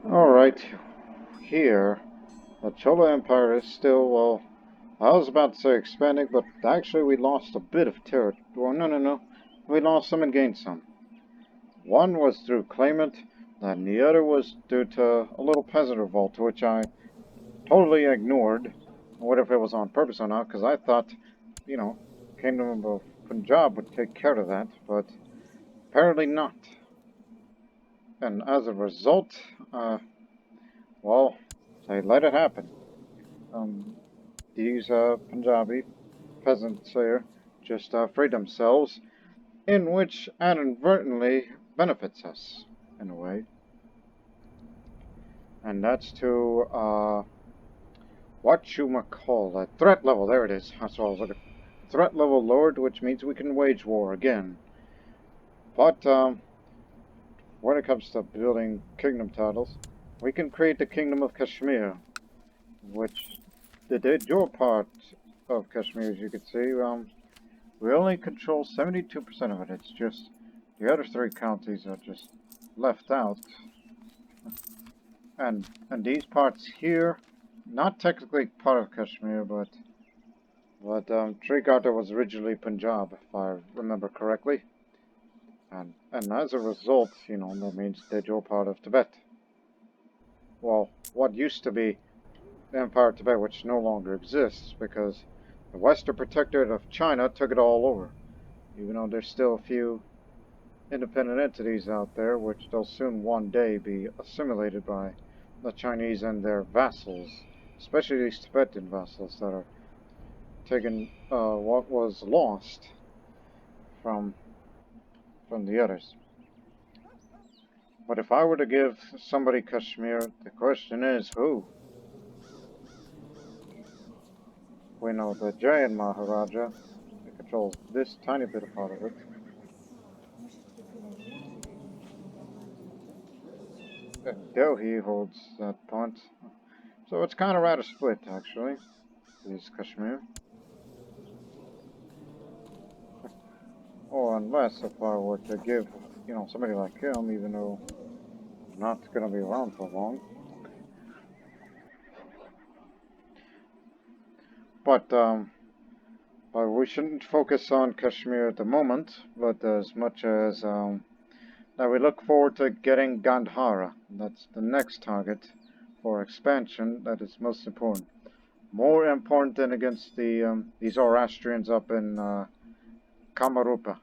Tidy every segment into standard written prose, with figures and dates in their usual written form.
Alright, here, the Chola Empire is still, well, I was about to say expanding, but actually we lost a bit of territory. Well, no. We lost some and gained some. One was through claimant, and the other was due to a little peasant revolt, which I totally ignored, whether if it was on purpose or not, because I thought, you know, Kingdom of Punjab would take care of that, but apparently not. And as a result, well, they let it happen. Um, these Punjabi peasants here just free themselves, in which inadvertently benefits us, in a way. And that's to, what you might call a threat level. There it is. That's what I was looking for. Threat level lowered, which means we can wage war again. But, when it comes to building kingdom titles, we can create the Kingdom of Kashmir, which the de jure part of Kashmir, as you can see, we only control 72% of it. It's just the other three counties are just left out. And these parts here, not technically part of Kashmir, but Srikata was originally Punjab, if I remember correctly. And as a result, you know, that means that you're part of Tibet. Well, what used to be the Empire of Tibet, which no longer exists, because the Western Protectorate of China took it all over. Even though there's still a few independent entities out there, which they'll soon one day be assimilated by the Chinese and their vassals, especially these Tibetan vassals that are taking what was lost from the others. But if I were to give somebody Kashmir, the question is who? We know the Jain Maharaja controls this tiny bit of part of it. And Delhi holds that part. So it's kind of rather split, actually, is Kashmir. Or unless if I were to give, you know, somebody like him, even though I'm not going to be around for long. But we shouldn't focus on Kashmir at the moment, but as much as that we look forward to getting Gandhara. That's the next target for expansion that is most important. More important than against the these Zoroastrians up in Kamarupa,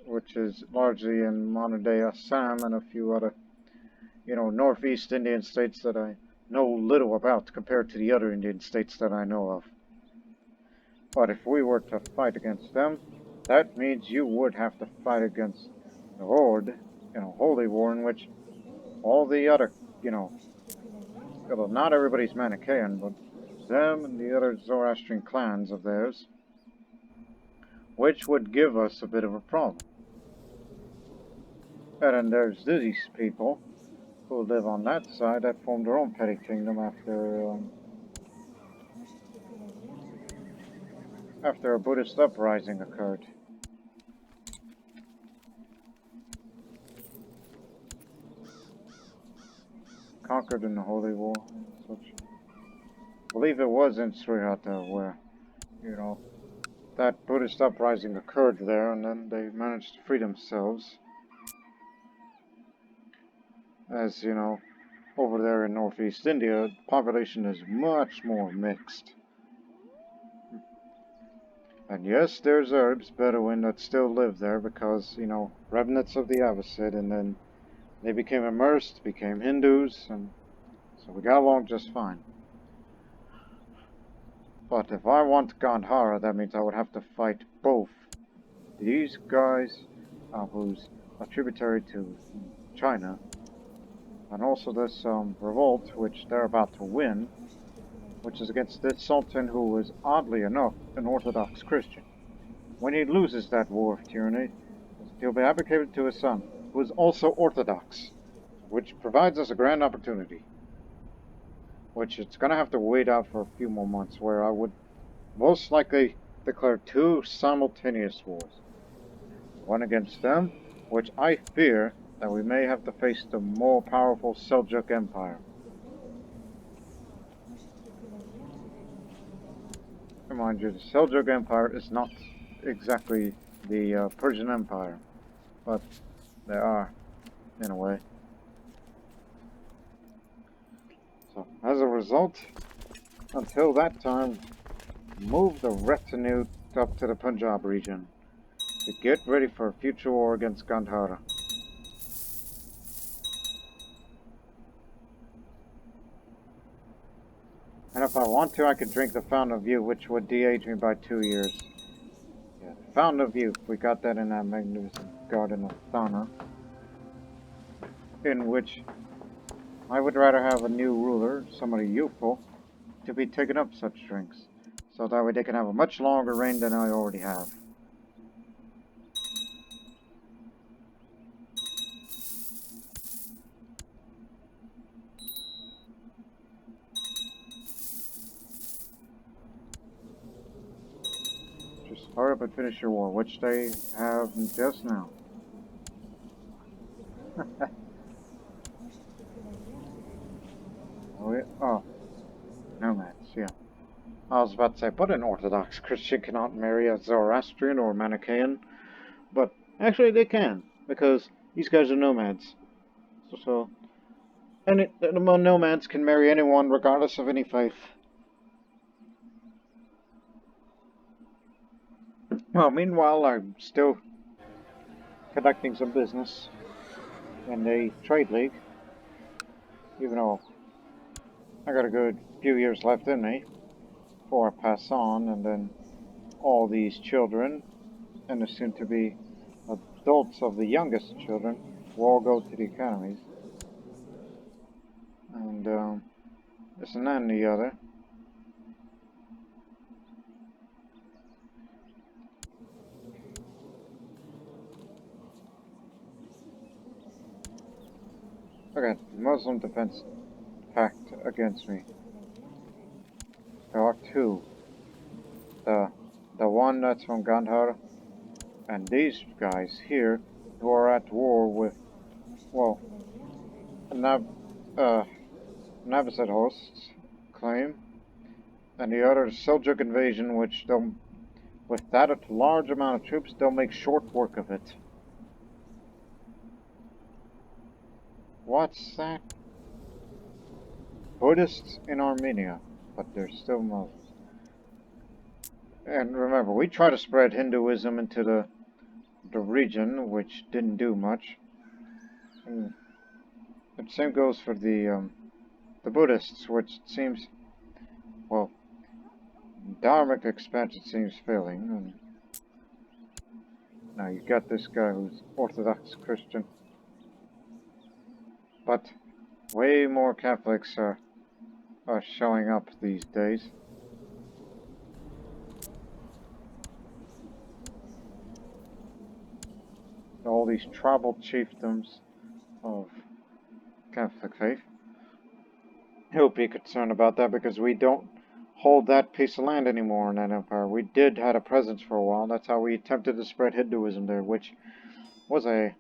which is largely in modern-day Assam and a few other, you know, northeast Indian states that I know little about compared to the other Indian states that I know of. But if we were to fight against them, that means you would have to fight against the Horde in a holy war in which all the other, you know, well, not everybody's Manichaean, but them and the other Zoroastrian clans of theirs, which would give us a bit of a problem. And then there's these people who live on that side that formed their own petty kingdom after a Buddhist uprising occurred. Conquered in the Holy War. Such. I believe it was in Srihata where, you know, that Buddhist uprising occurred there, and then they managed to free themselves. As you know, over there in northeast India, the population is much more mixed. And yes, there's Arabs, Bedouin that still live there because, you know, remnants of the Abbasid, and then they became immersed, became Hindus, and so we got along just fine. But if I want Gandhara, that means I would have to fight both these guys, who's a tributary to China, and also this revolt, which they're about to win, which is against this Sultan who is, oddly enough, an Orthodox Christian. When he loses that war of tyranny, he'll be abdicated to his son, who is also Orthodox, which provides us a grand opportunity. Which it's going to have to wait out for a few more months, where I would most likely declare two simultaneous wars. One against them, which I fear that we may have to face the more powerful Seljuk Empire. Remind you, the Seljuk Empire is not exactly the Persian Empire, but they are, in a way. So, as a result, until that time, move the retinue up to the Punjab region to get ready for a future war against Gandhara. And if I want to, I could drink the Fountain of Youth, which would de-age me by 2 years. Yeah, the Fountain of Youth, we got that in that magnificent Garden of Thana, in which I would rather have a new ruler, somebody youthful, to be taking up such drinks, so that way they can have a much longer reign than I already have. Just hurry up and finish your war, which they have just now. Oh, nomads, yeah. I was about to say, but an Orthodox Christian cannot marry a Zoroastrian or Manichaean, but actually they can, because these guys are nomads. And the nomads can marry anyone regardless of any faith. Well, meanwhile, I'm still conducting some business in the trade league, even though I got a good few years left in me before I pass on, and then all these children, and the soon-to-be adults of the youngest children, will all go to the academies. And this and that and the other. Okay, Muslim Defense Pact against me. There are two. The one that's from Gandhara, and these guys here, who are at war with, well, Navasad hosts claim, and the other Seljuk invasion, which they'll, with that large amount of troops, they'll make short work of it. What's that? Buddhists in Armenia, but they're still Muslims. And remember, we try to spread Hinduism into the region, which didn't do much. And the same goes for the Buddhists, which seems, well, Dharmic expansion seems failing. And now you got this guy who's Orthodox Christian, but way more Catholics are showing up these days. All these tribal chiefdoms of Catholic faith. He'll be concerned about that because we don't hold that piece of land anymore in that empire. We did had a presence for a while. That's how we attempted to spread Hinduism there, which was a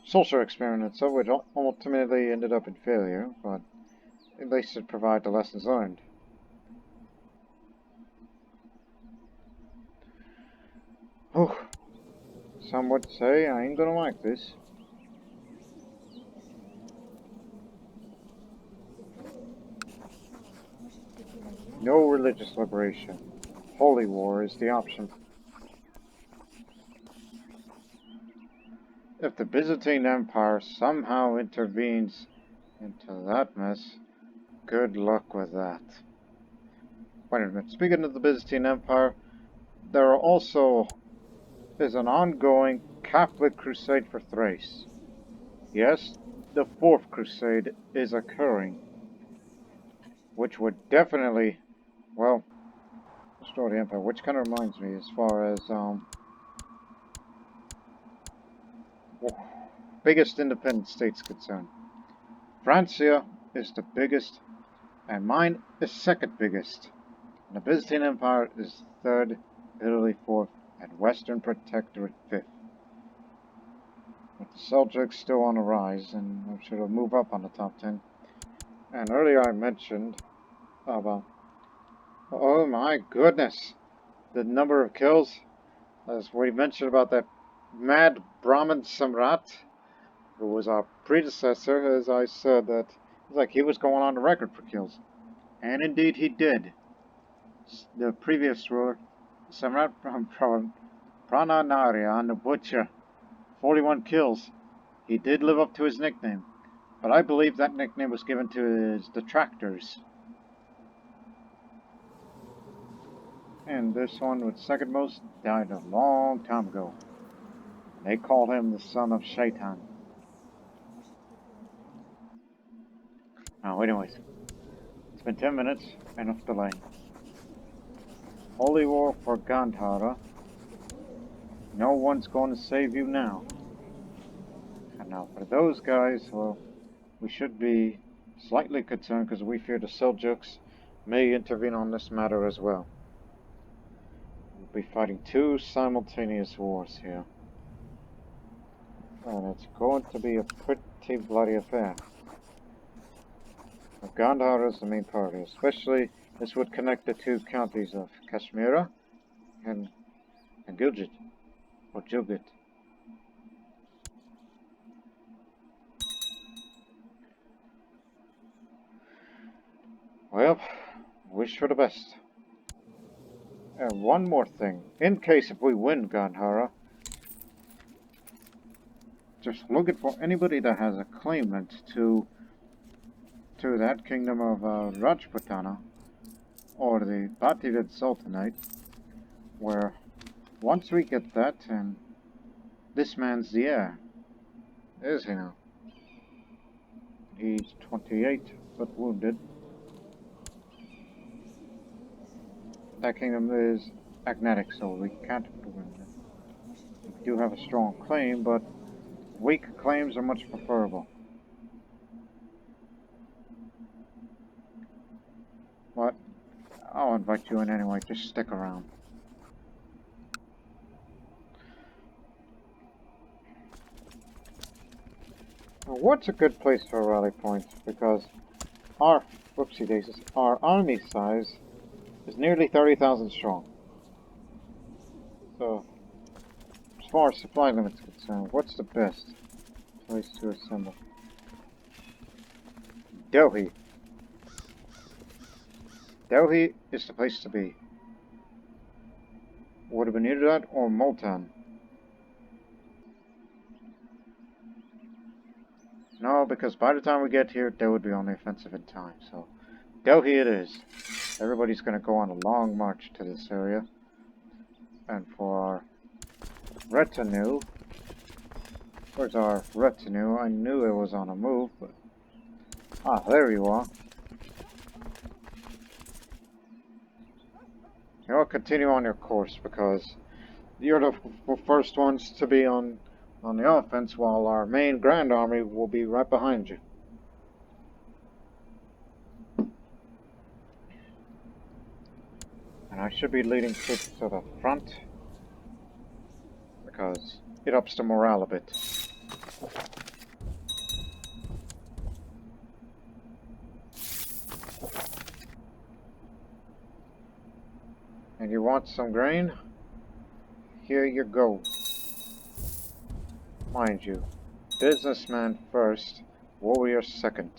social experiment, so which ultimately ended up in failure, but at least it provided the lessons learned. Oh, some would say I ain't gonna like this. No religious liberation. Holy war is the option. If the Byzantine Empire somehow intervenes into that mess, good luck with that. Wait a minute, speaking of the Byzantine Empire, there is an ongoing Catholic crusade for Thrace. Yes, the Fourth Crusade is occurring, which would definitely, well, destroy the Empire, which kind of reminds me as far as, biggest independent states concerned. Francia is the biggest, and mine is second biggest. And the Byzantine Empire is third, Italy fourth, and Western Protectorate fifth. With the Seljuks still on the rise, and I'm sure they'll move up on the top 10. And earlier I mentioned about, oh my goodness, the number of kills. As we mentioned about that mad Brahmin Samrat, who was our predecessor, as I said, that it's like he was going on the record for kills. And indeed he did. The previous ruler, Samrat Prananaryan, the Butcher, 41 kills. He did live up to his nickname, but I believe that nickname was given to his detractors. And this one with second most died a long time ago. They call him the son of Shaitan. Now, anyways, it's been 10 minutes, enough delay. Holy war for Gandhara. No one's going to save you now. And now for those guys, well, we should be slightly concerned because we fear the Seljuks may intervene on this matter as well. We'll be fighting two simultaneous wars here. And it's going to be a pretty bloody affair. Gandhara is the main party, especially this would connect the two counties of Kashmira and Gilgit, or Gilgit. Well, wish for the best. And one more thing, in case if we win Gandhara, just looking for anybody that has a claimant to that kingdom of Rajputana, or the Bativid Sultanate, where once we get that, and this man's the heir, is he now? He's 28, but wounded. That kingdom is agnatic, so we can't win it. We do have a strong claim, but weak claims are much preferable. But I'll invite you in anyway, just stick around. Now, what's a good place for a rally point? Because our, whoopsie daisies, our army size is nearly 30,000 strong. So, as far as supply limits are concerned, what's the best place to assemble? Delhi. Delhi is the place to be. Would have been either that or Multan. No, because by the time we get here, they would be on the offensive in time. So, Delhi it is. Everybody's going to go on a long march to this area. And for our retinue, where's our retinue? I knew it was on a move, but ah, there you are. You'll continue on your course because you're the first ones to be on the offense, while our main Grand Army will be right behind you. And I should be leading troops to the front because it ups the morale a bit. And you want some grain? Here you go. Mind you, businessman first, warrior second.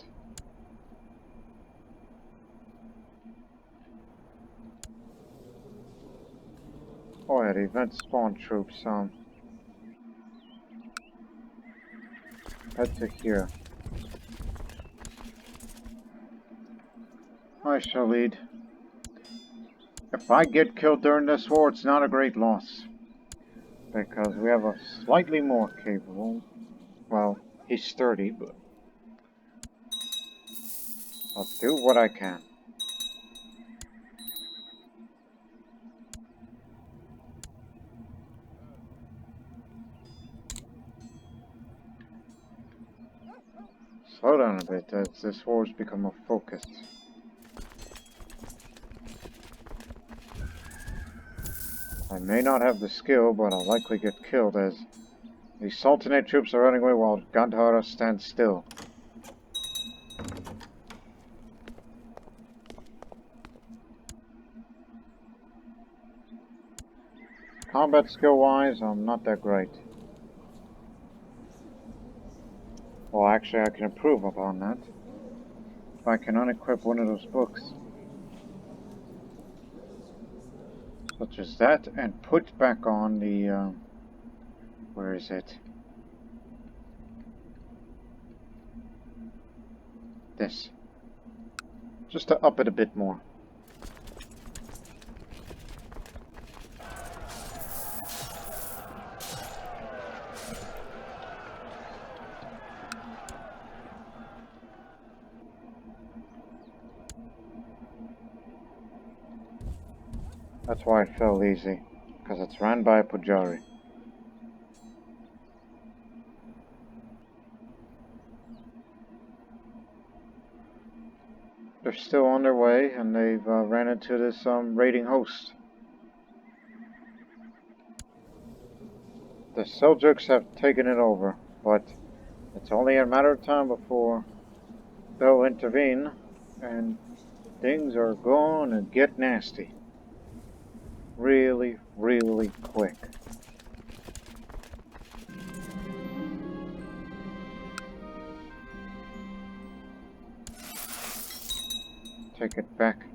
Oh yeah, the event spawn troops, head to here. I shall lead. If I get killed during this war, it's not a great loss. Because we have a slightly more capable, well, he's sturdy, but I'll do what I can. Slow down a bit as this war's become a focus. I may not have the skill, but I'll likely get killed as The Sultanate troops are running away while Gandhara stands still. Combat skill-wise, I'm not that great. Well, actually, I can improve upon that if I can unequip one of those books. Such as that, and put back on the, where is it? This. Just to up it a bit more. That's why it fell easy, because it's ran by a Pujari. They're still on their way, and they've ran into this raiding host. The Seljuks have taken it over, but it's only a matter of time before they'll intervene, and things are going to get nasty. Really, really quick. Take it back.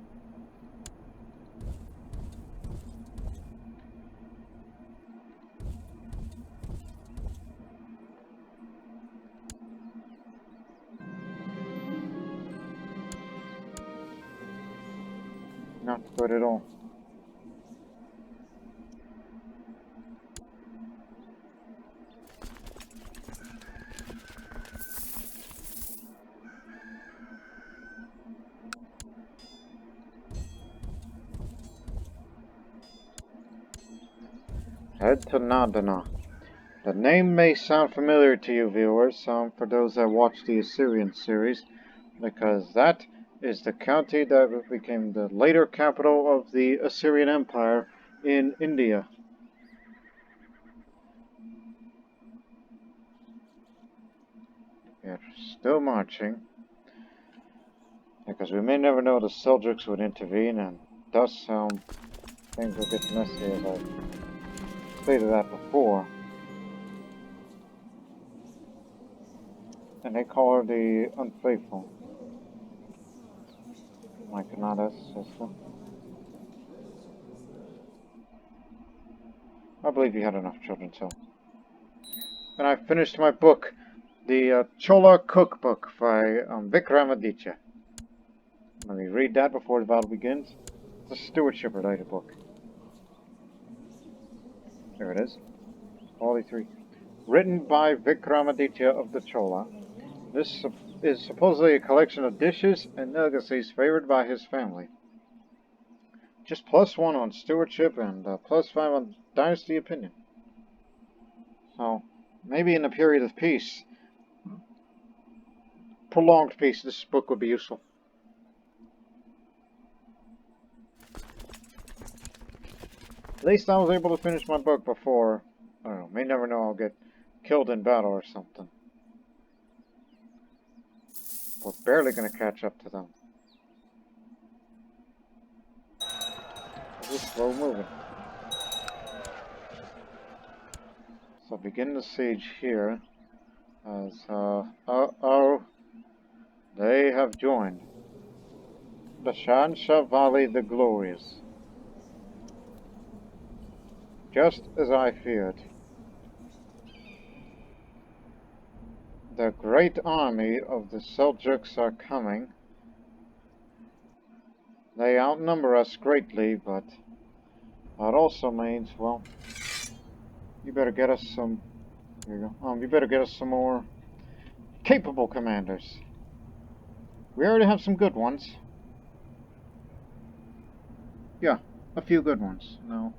Not good at all. Head to Nadana. The name may sound familiar to you viewers, for those that watch the Assyrian series, because that is the county that became the later capital of the Assyrian Empire in India. We're still marching, because we may never know the Seljuks would intervene, and thus things will get messy, as I stated that before. And they call her the Unfaithful. My Kannada's sister. I believe you had enough children, so. And I finished my book, the Chola Cookbook by Vikramaditya. Let me read that before the battle begins. It's a stewardship-related book. There it is. Volume 3. Written by Vikramaditya of the Chola. This is supposedly a collection of dishes and delicacies favored by his family. Just +1 on stewardship and +5 on dynasty opinion. So, maybe in a period of peace, prolonged peace, this book would be useful. At least I was able to finish my book before, I don't know, may never know I'll get killed in battle or something. We're barely going to catch up to them. Just slow moving. So begin the siege here, as, they have joined. The Shansha Valley the Glorious. Just as I feared. The great army of the Seljuks are coming. They outnumber us greatly, but that also means, well, you better get us some, there you go, you better get us some more capable commanders. We already have some good ones. Yeah, a few good ones. No,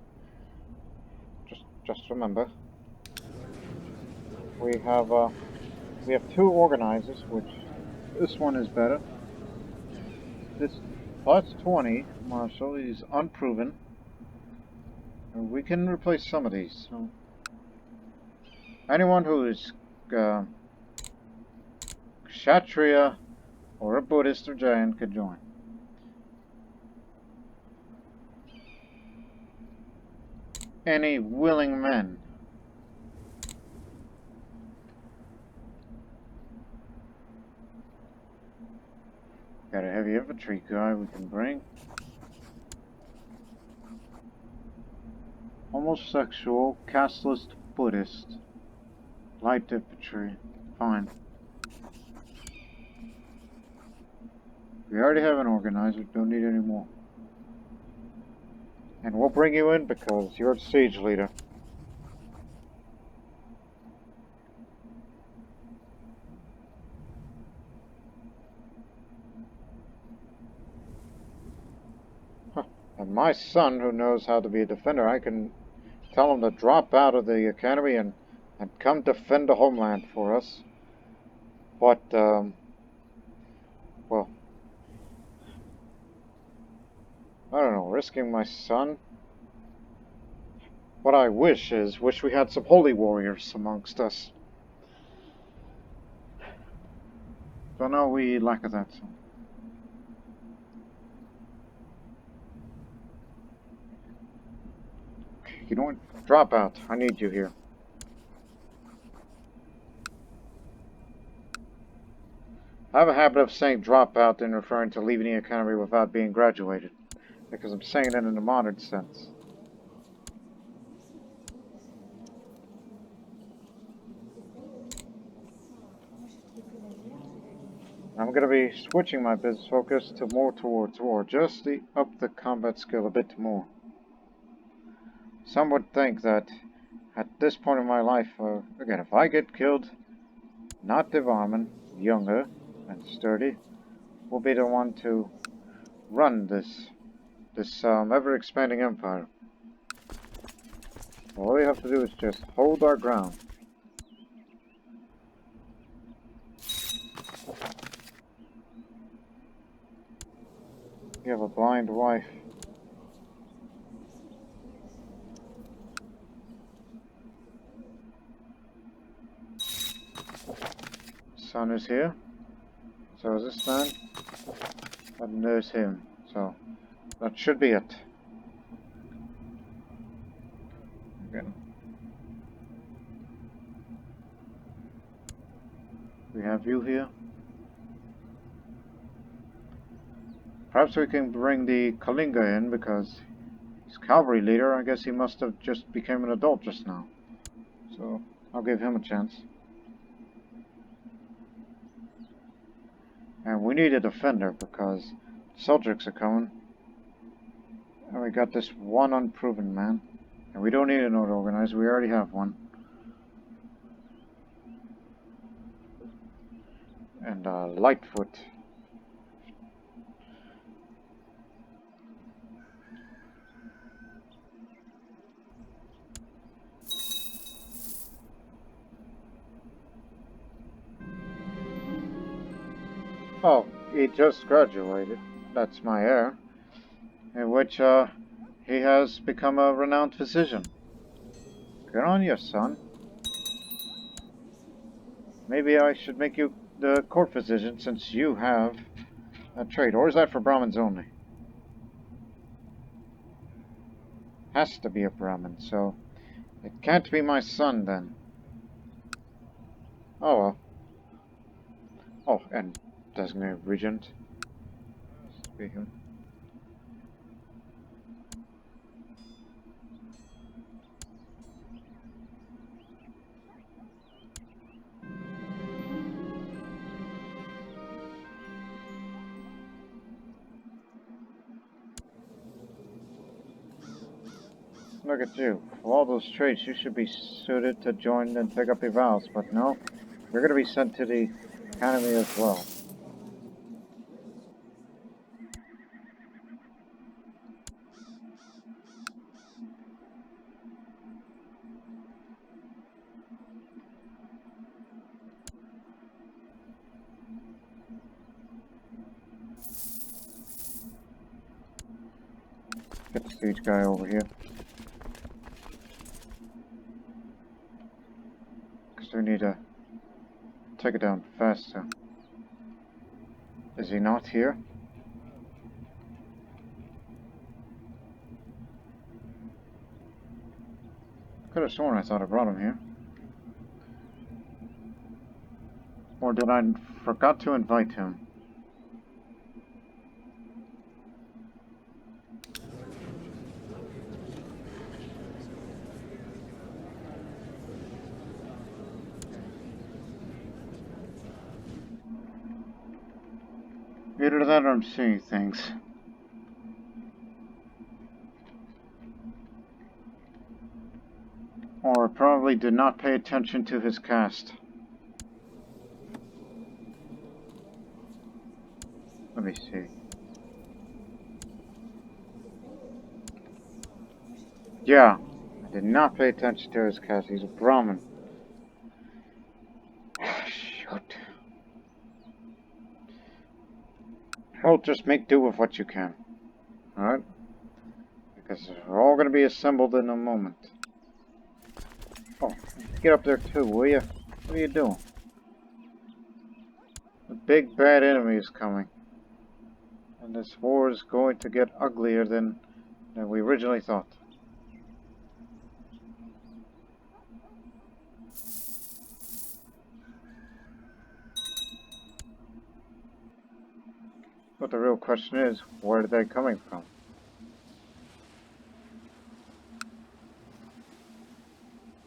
just remember, we have 2 organizers, which this one is better. This +20 Marshal is unproven. And we can replace some of these. So Anyone who is Kshatriya or a Buddhist or Jain could join. Any willing men. Got a heavy infantry guy we can bring. Homosexual, castelist Buddhist. Light infantry. Fine. We already have an organizer, don't need any more. And we'll bring you in because you're the siege leader. Huh. And my son, who knows how to be a defender, I can tell him to drop out of the academy and come defend the homeland for us. But, well, I don't know, risking my son? What I wish we had some holy warriors amongst us. But no, we lack of that. So. You know what? Drop out. I need you here. I have a habit of saying drop out in referring to leaving the academy without being graduated, because I'm saying it in a modern sense. I'm going to be switching my business focus to more towards war, just to up the combat skill a bit more. Some would think that at this point in my life, again, if I get killed, not Devarman, younger and sturdy, will be the one to run this ever-expanding empire. All we have to do is just hold our ground. You have a blind wife. Son is here. So is this man. And there's him. So that should be it. Again. We have you here. Perhaps we can bring the Kalinga in because he's cavalry leader. I guess he must have just become an adult just now. So I'll give him a chance. And we need a defender because Seljuks are coming. And we got this one unproven man. And we don't need an organizer, we already have one. And Lightfoot. Oh, he just graduated. That's my heir. In which he has become a renowned physician. Good on you, son. Maybe I should make you the court physician since you have a trade. Or is that for Brahmins only? Has to be a Brahmin, so it can't be my son then. Oh well. Oh, and designated regent. Be him. Look at you. For all those traits, you should be suited to join and take up your vows, but no, you're going to be sent to the academy as well. Get the siege guy over here. take it down faster. Is he not here? Could have sworn I thought I brought him here. Or did I forgot to invite him? Either that or I'm seeing things. Or probably did not pay attention to his cast. Let me see. Yeah, I did not pay attention to his cast. He's a Brahmin. Shoot. Well, just make do with what you can. Alright? Because we're all going to be assembled in a moment. Oh, get up there too, will you? What are you doing? The big bad enemy is coming. And this war is going to get uglier than we originally thought. But the real question is, where are they coming from?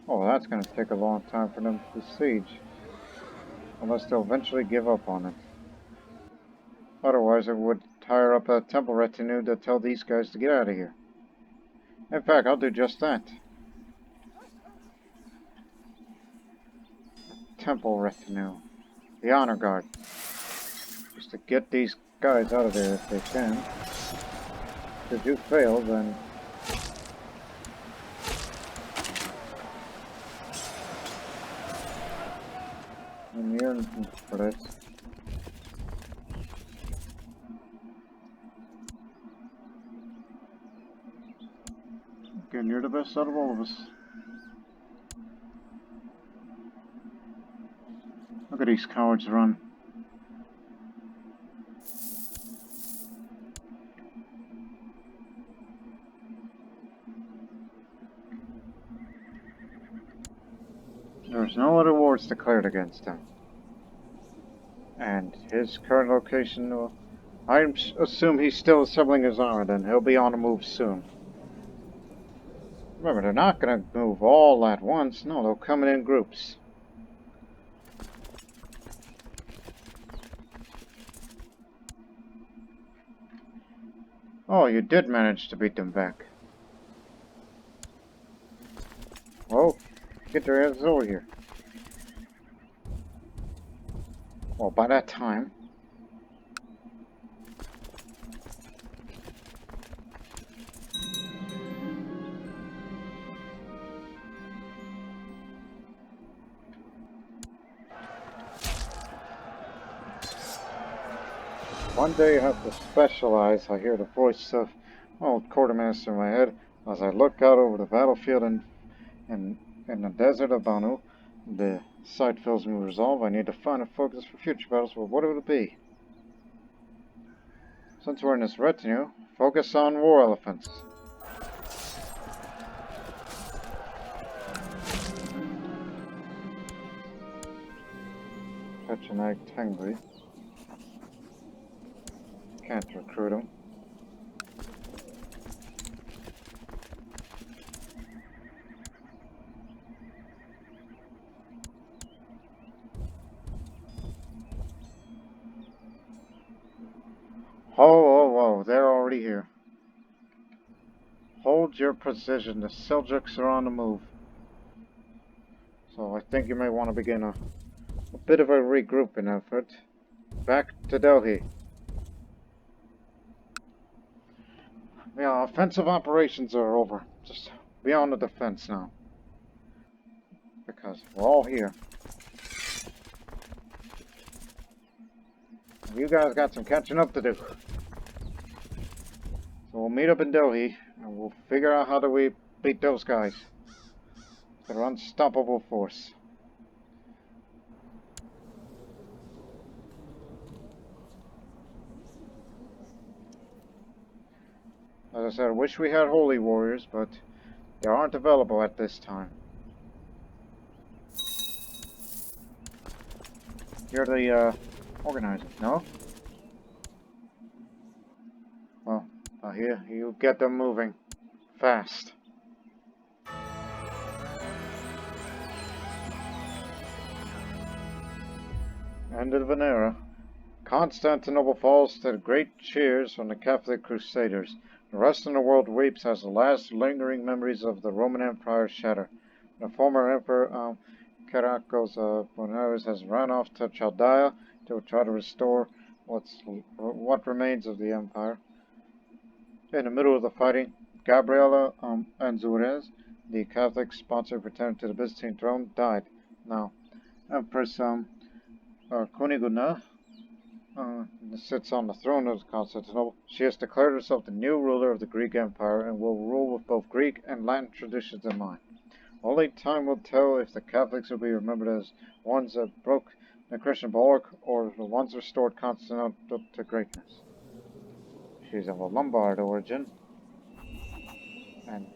Oh, that's going to take a long time for them to besiege. Unless they'll eventually give up on it. Otherwise, I would hire up a temple retinue to tell these guys to get out of here. In fact, I'll do just that. Temple retinue. The honor guard. Just to get these guys out of there if they can. If you fail, then... I'm here for this. Again, you're the best out of all of us. Look at these cowards run. There's no other wars declared against him. And his current location, well, I assume he's still assembling his army, then he'll be on the move soon. Remember, they're not going to move all at once. No, they'll come in groups. Oh, you did manage to beat them back. Well, get your asses over here. Well, by that time... One day you have to specialize. I hear the voice of old quartermaster in my head as I look out over the battlefield in the desert of Banu. The sight fills me with resolve. I need to find a focus for future battles, but what would it be? Since we're in this retinue, focus on war elephants. Catch an egg Tengri. Can't recruit him. Oh, they're already here. Hold your position. The Seljuks are on the move. So I think you may want to begin a bit of a regrouping effort. Back to Delhi. Yeah, offensive operations are over. Just be on the defense now. Because we're all here. You guys got some catching up to do. So we'll meet up in Delhi, and we'll figure out how do we beat those guys. They're an unstoppable force. As I said, I wish we had holy warriors, but they aren't available at this time. You're the organizer, no? Well, here, you get them moving. Fast. End of an era. Constantinople falls to great cheers from the Catholic Crusaders. The rest of the world weeps as the last lingering memories of the Roman Empire shatter. The former Emperor Kyriakos Bonaris has run off to Chaldea to try to restore what remains of the empire. In the middle of the fighting, Gabriela Anzurez, the Catholic-sponsored pretender to the Byzantine throne, died. Now, Empress Kuniguna sits on the throne of Constantinople. She has declared herself the new ruler of the Greek Empire and will rule with both Greek and Latin traditions in mind. Only time will tell if the Catholics will be remembered as ones that broke the Christian bulwark or the ones restored Constantinople to greatness. She's of a Lombard origin, and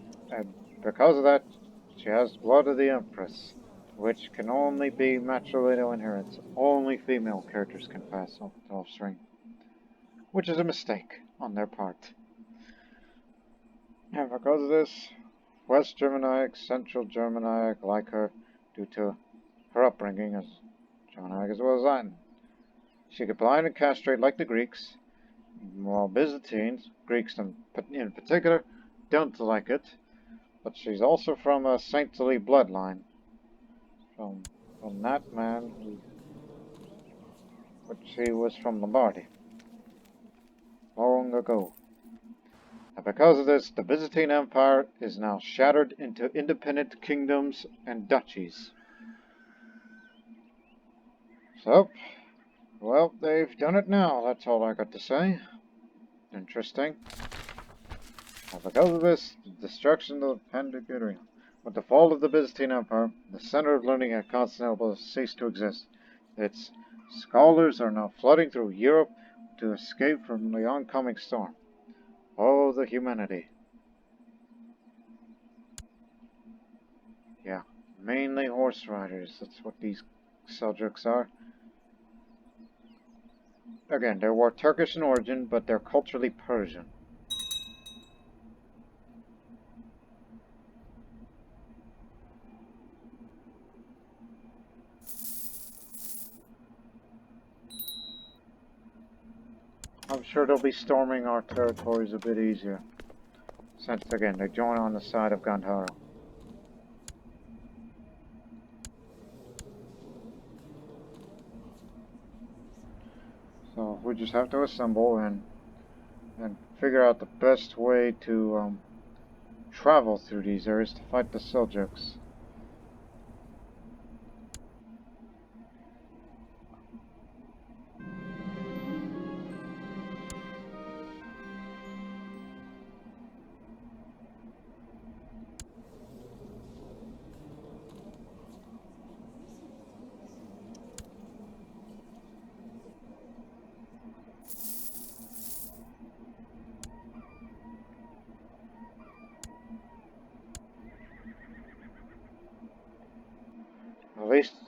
because of that, she has the blood of the Empress, which can only be matrilineal inheritance. Only female characters can pass offspring, which is a mistake on their part. And because of this, West Germanic, Central Germanic like her due to her upbringing as Germanic as well as Latin. She could blind and castrate like the Greeks, while Byzantines, Greeks in particular, don't like it. But she's also from a saintly bloodline. From that man but she was from Lombardy. Long ago. And because of this, the Byzantine Empire is now shattered into independent kingdoms and duchies. So, well, they've done it now, that's all I got to say. Interesting. And because of this, the destruction of Pandagirium. With the fall of the Byzantine Empire, the center of learning at Constantinople has ceased to exist. Its scholars are now flooding through Europe to escape from the oncoming storm. Oh, the humanity. Yeah, mainly horse riders, that's what these Seljuks are. Again, they were Turkish in origin, but they're culturally Persian. I'm sure they'll be storming our territories a bit easier. Since, again, they join on the side of Gandhara. So we just have to assemble and figure out the best way to travel through these areas to fight the Seljuks.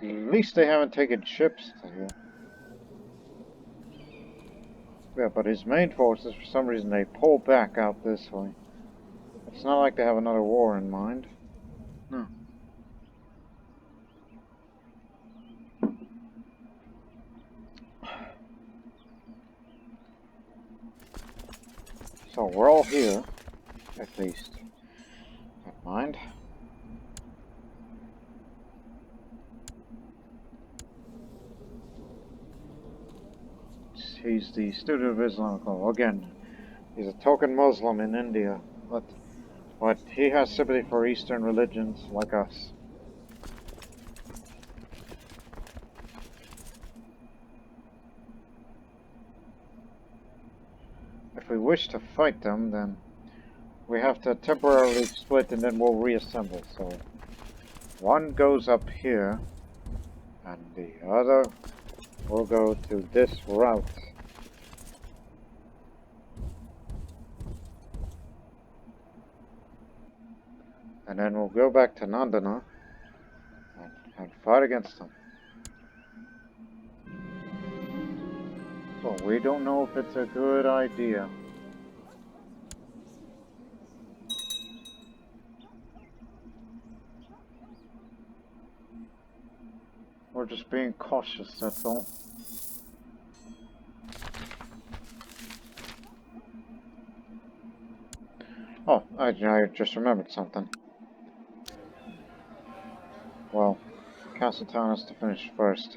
At least they haven't taken ships to here. Yeah, but his main forces, for some reason, they pull back out this way. It's not like they have another war in mind. No. So we're all here, at least. Never mind. He's the student of Islam. Again, he's a token Muslim in India, but he has sympathy for Eastern religions like us. If we wish to fight them, then we have to temporarily split and then we'll reassemble. So one goes up here, and the other will go to this route. And then we'll go back to Nandana and fight against them. But we don't know if it's a good idea. We're just being cautious, that's all. Oh, I just remembered something. Well, Sultanate has to finish first.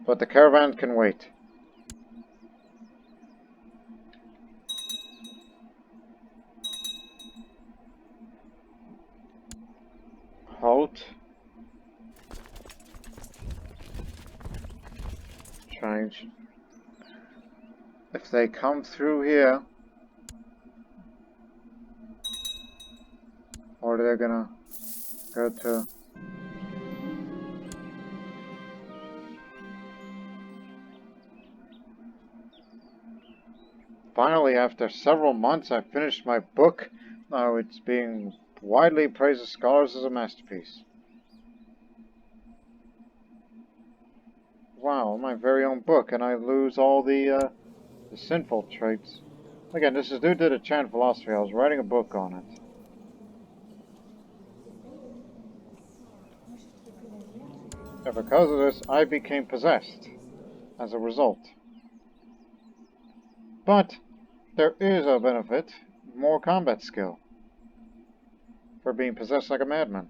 But the caravan can wait. Halt. Change. If they come through here, or they're gonna go to... Finally, after several months, I finished my book. Now it's being widely praised as scholars as a masterpiece. Wow, my very own book, and I lose all the sinful traits. Again, this is due to the Chan philosophy. I was writing a book on it. And because of this, I became possessed as a result. But there is a benefit, more combat skill, for being possessed like a madman.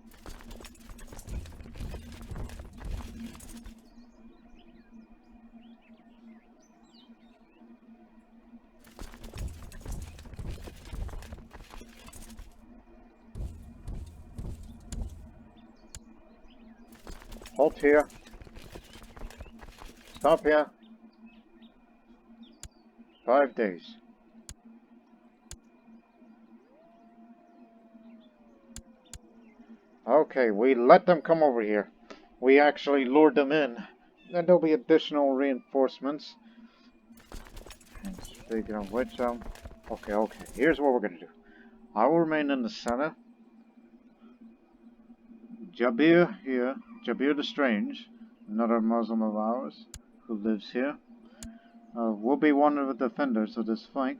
Halt here. Stop here. 5 days. Okay, we let them come over here. We actually lured them in. Then there'll be additional reinforcements. And speaking of which, okay, here's what we're gonna do. I will remain in the center. Jabir here, Jabir the Strange, another Muslim of ours who lives here, will be one of the defenders of this flank.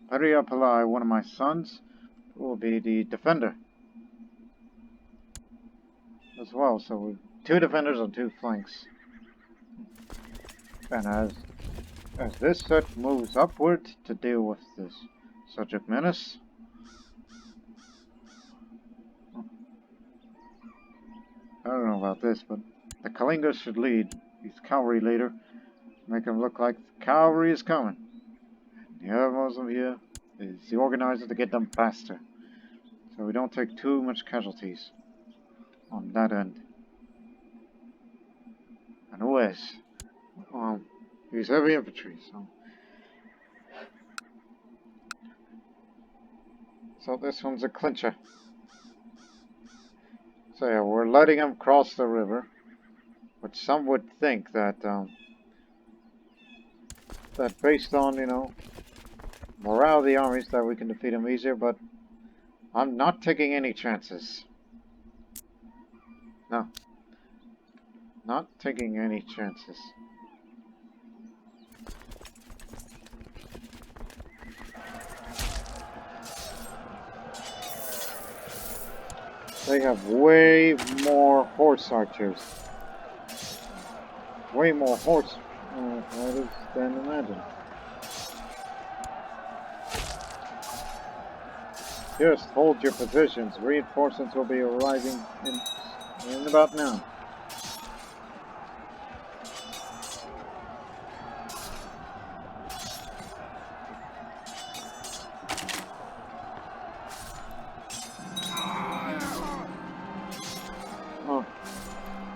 Persia, one of my sons, will be the defender as well. So we've 2 defenders on 2 flanks. And as this set moves upward to deal with this Seljuk menace, I don't know about this, but the Kalinga should lead. He's cavalry leader. Make him look like the cavalry is coming. The other Muslim here is the organizer to get them faster. So we don't take too much casualties on that end. And who is? He's heavy infantry, so this one's a clincher. So yeah, we're letting him cross the river, which some would think that that based on, you know, morale of the armies, that we can defeat him easier, but I'm not taking any chances. No. Not taking any chances. They have way more horse archers. Way more horse fighters than imagined. Just hold your positions. Reinforcements will be arriving in about now.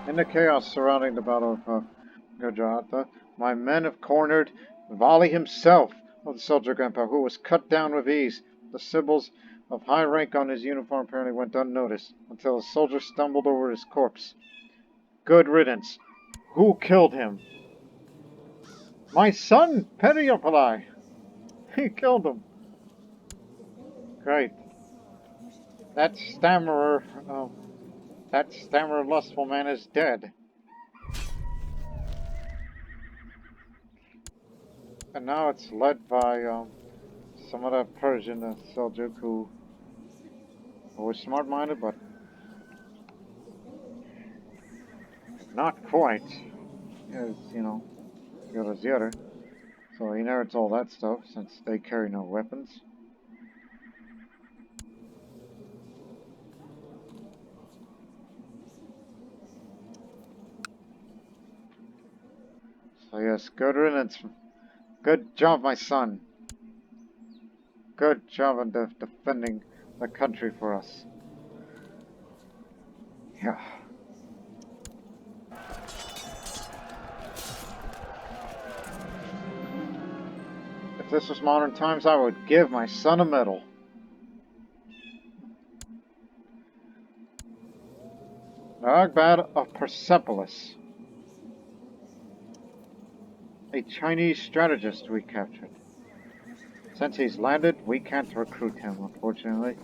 In the chaos surrounding the Battle of Gandhara, my men have cornered Vali himself of the Seljuk Empire, who was cut down with ease. The symbols of high rank on his uniform apparently went unnoticed, until a soldier stumbled over his corpse. Good riddance. Who killed him? My son, Persia. He killed him. Great. That stammerer, that stammerer lustful man is dead. And now it's led by some other Persian, Seljuk, who was smart-minded, but not quite as, good as the other. So he inherits all that stuff, since they carry no weapons. So yes, good riddance. Good job, my son. Good job in defending the country for us. Yeah. If this was modern times, I would give my son a medal. Nagbad of Persepolis. A Chinese strategist we captured. Since he's landed, we can't recruit him, unfortunately.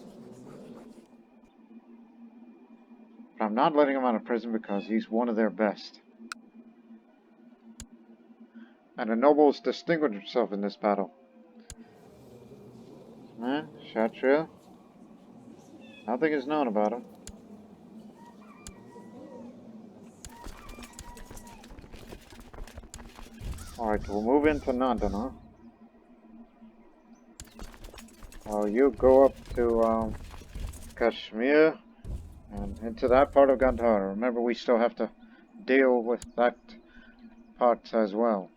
But I'm not letting him out of prison because he's one of their best. And the nobles distinguished himself in this battle. Kshatriya. Nothing is known about him. Alright, we'll move into Nandana. You go up to Kashmir and into that part of Gandhara. Remember, we still have to deal with that part as well.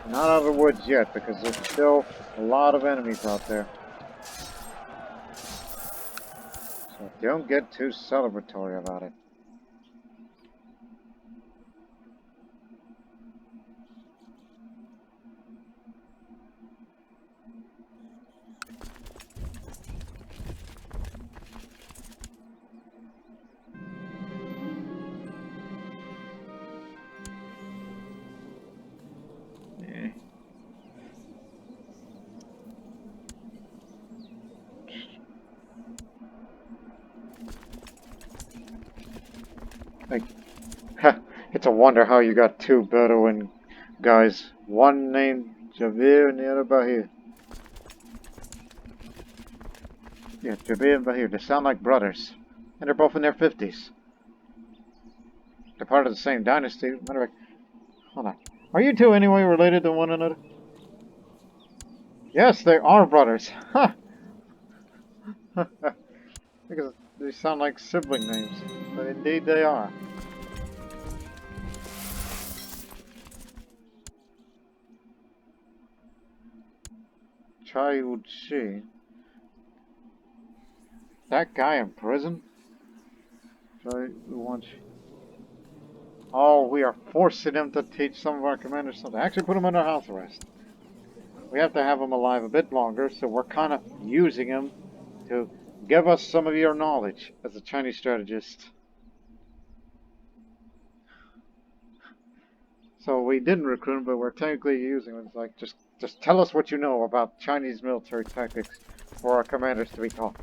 Not out of the woods yet, because there's still a lot of enemies out there. So don't get too celebratory about it. Like, it's a wonder how you got two Bedouin guys. One named Jabir and the other Bahir. Yeah, Jabir and Bahir. They sound like brothers. And they're both in their 50s. They're part of the same dynasty. Matter of fact, hold on. Are you two anyway related to one another? Yes, they are brothers. Ha! Because they sound like sibling names. But indeed they are. Chai-Uchi. That guy in prison? Oh, we are forcing him to teach some of our commanders something. Actually, put him under house arrest. We have to have him alive a bit longer, so we're kind of using him to give us some of your knowledge as a Chinese strategist. So we didn't recruit him, but we're technically using him. It's like, just tell us what you know about Chinese military tactics for our commanders to be taught.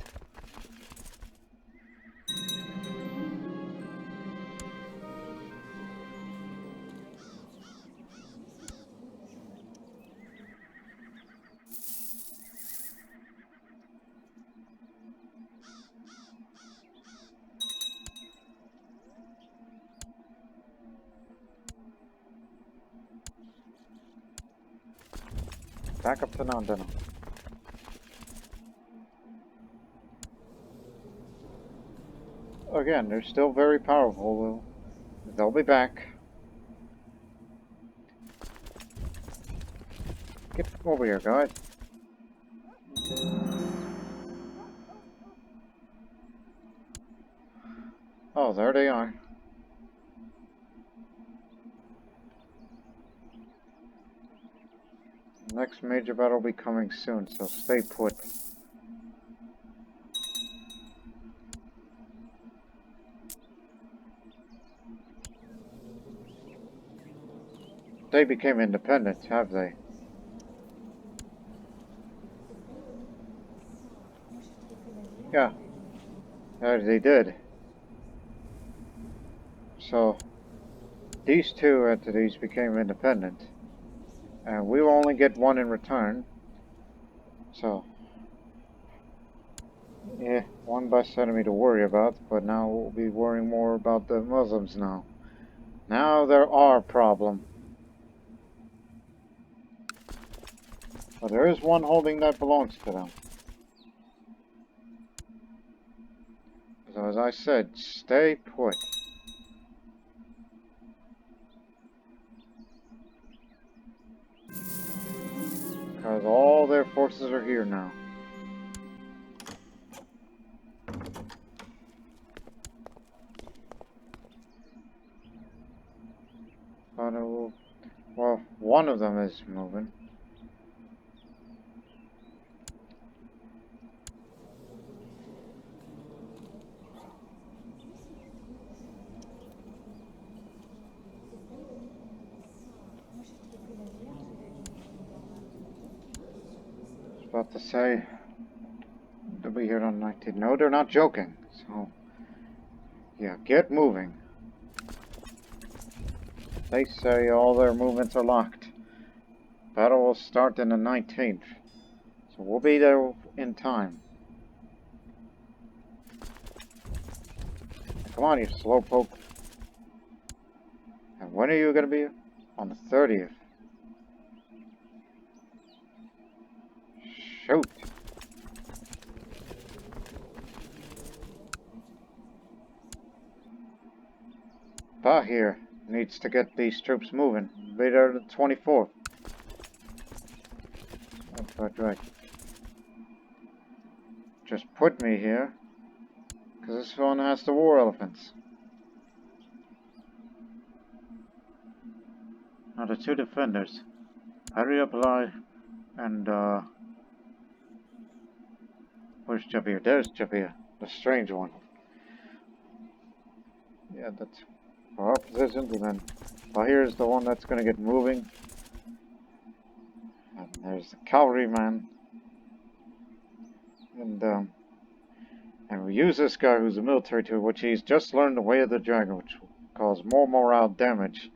Back up to Nandana. Again, they're still very powerful. They'll be back. Get over here, guys. Oh, there they are. Next major battle will be coming soon, so stay put. they became independent, have they? Yeah, they did. So, these two entities became independent. And we will only get one in return. So, yeah, one less enemy to worry about, but now we'll be worrying more about the Muslims now. Now they're our problem. But there is one holding that belongs to them. So as I said, stay put. Because all their forces are here now. But well, one of them is moving. I was about to say, they'll be here on 19. No, they're not joking. So, yeah, get moving. They say all their movements are locked. Battle will start in the 19th. So we'll be there in time. Come on, you slowpoke. And when are you going to be here? On the 30th. Shoot. Bahir needs to get these troops moving. Be there the 24th. That's right. Just put me here. Because this one has the war elephants. Now the two defenders. Hurry up, Lai. And, where's Jabir? There's Jabir. The strange one. Yeah, that's for our positions. And then Bahir is the one that's going to get moving. And there's the cavalryman. And we use this guy who's a military tool, which he's just learned the way of the dragon, which will cause more morale damage.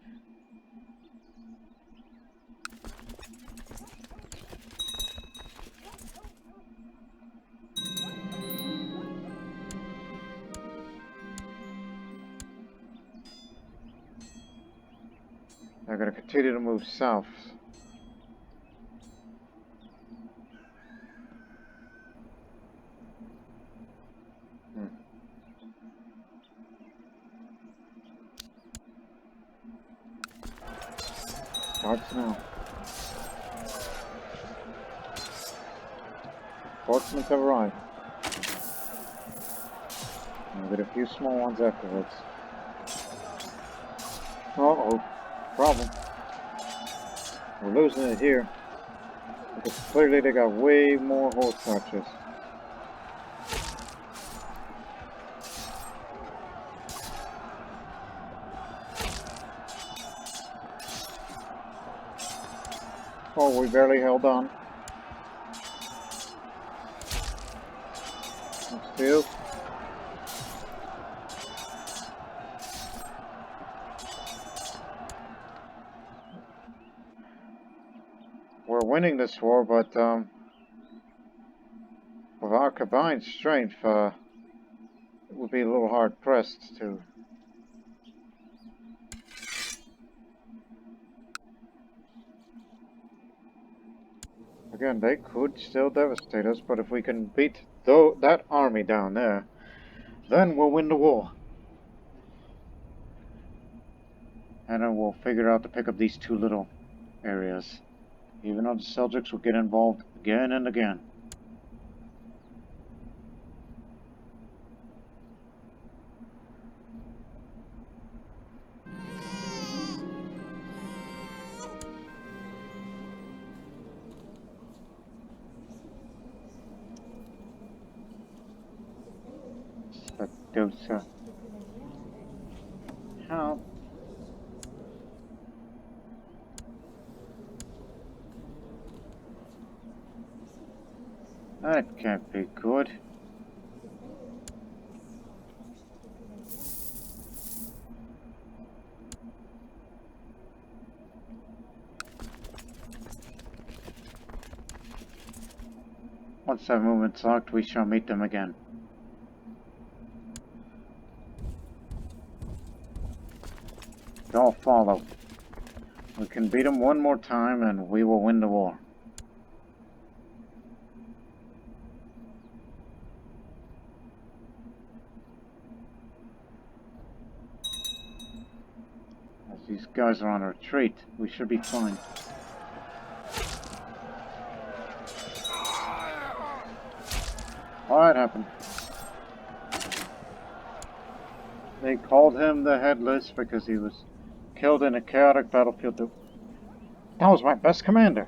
They're going to continue to move south. Starts now. Fortunate have arrived. We'll get a few small ones afterwards. Uh-oh. Problem. We're losing it here. Because clearly they got way more horse archers. Oh, we barely held on. Still. We're winning this war, but with our combined strength, it would be a little hard pressed to. Again, they could still devastate us, but if we can beat that army down there, then we'll win the war. And then we'll figure out to pick up these two little areas. Even though the Seljuks will get involved again and again. Dosa. How? That can't be good. Once that movement's locked, we shall meet them again. They'll follow. We can beat them one more time and we will win the war. As these guys are on retreat, we should be fine. What happened? They called him the Headless because he was killed in a chaotic battlefield. That was my best commander.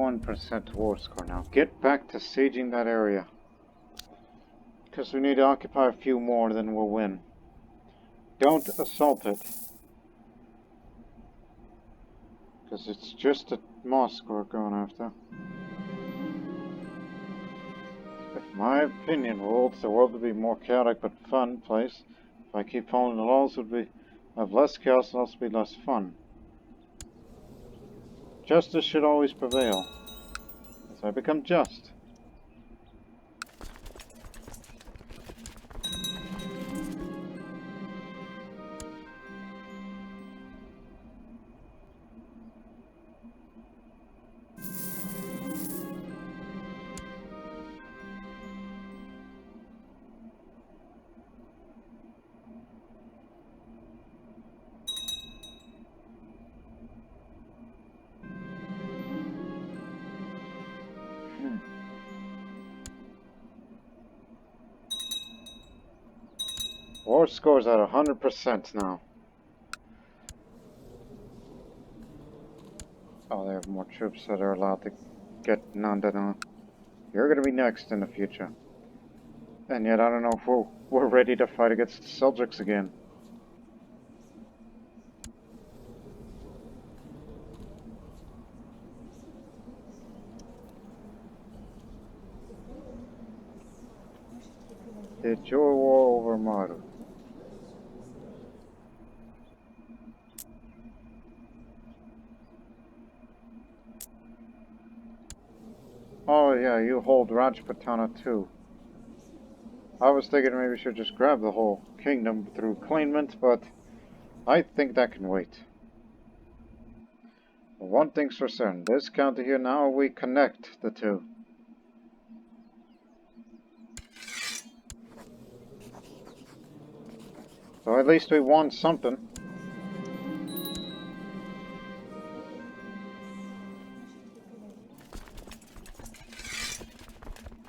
%, war score now. Get back to sieging that area. Because we need to occupy a few more, then we'll win. Don't assault it. Because it's just a mosque we're going after. If my opinion rules, the world would be a more chaotic but fun place. If I keep following the laws, it would have less chaos and also be less fun. Justice should always prevail. As I become just. War score's at 100% now. Oh, they have more troops that are allowed to get Nandana. You're gonna be next in the future. And yet I don't know if we're ready to fight against the Seljuks again. Did your war over Maru? Oh yeah, you hold Rajputana too. I was thinking maybe we should just grab the whole kingdom through claimant, but I think that can wait. One thing's for certain, this county here now, we connect the two. So at least we won something.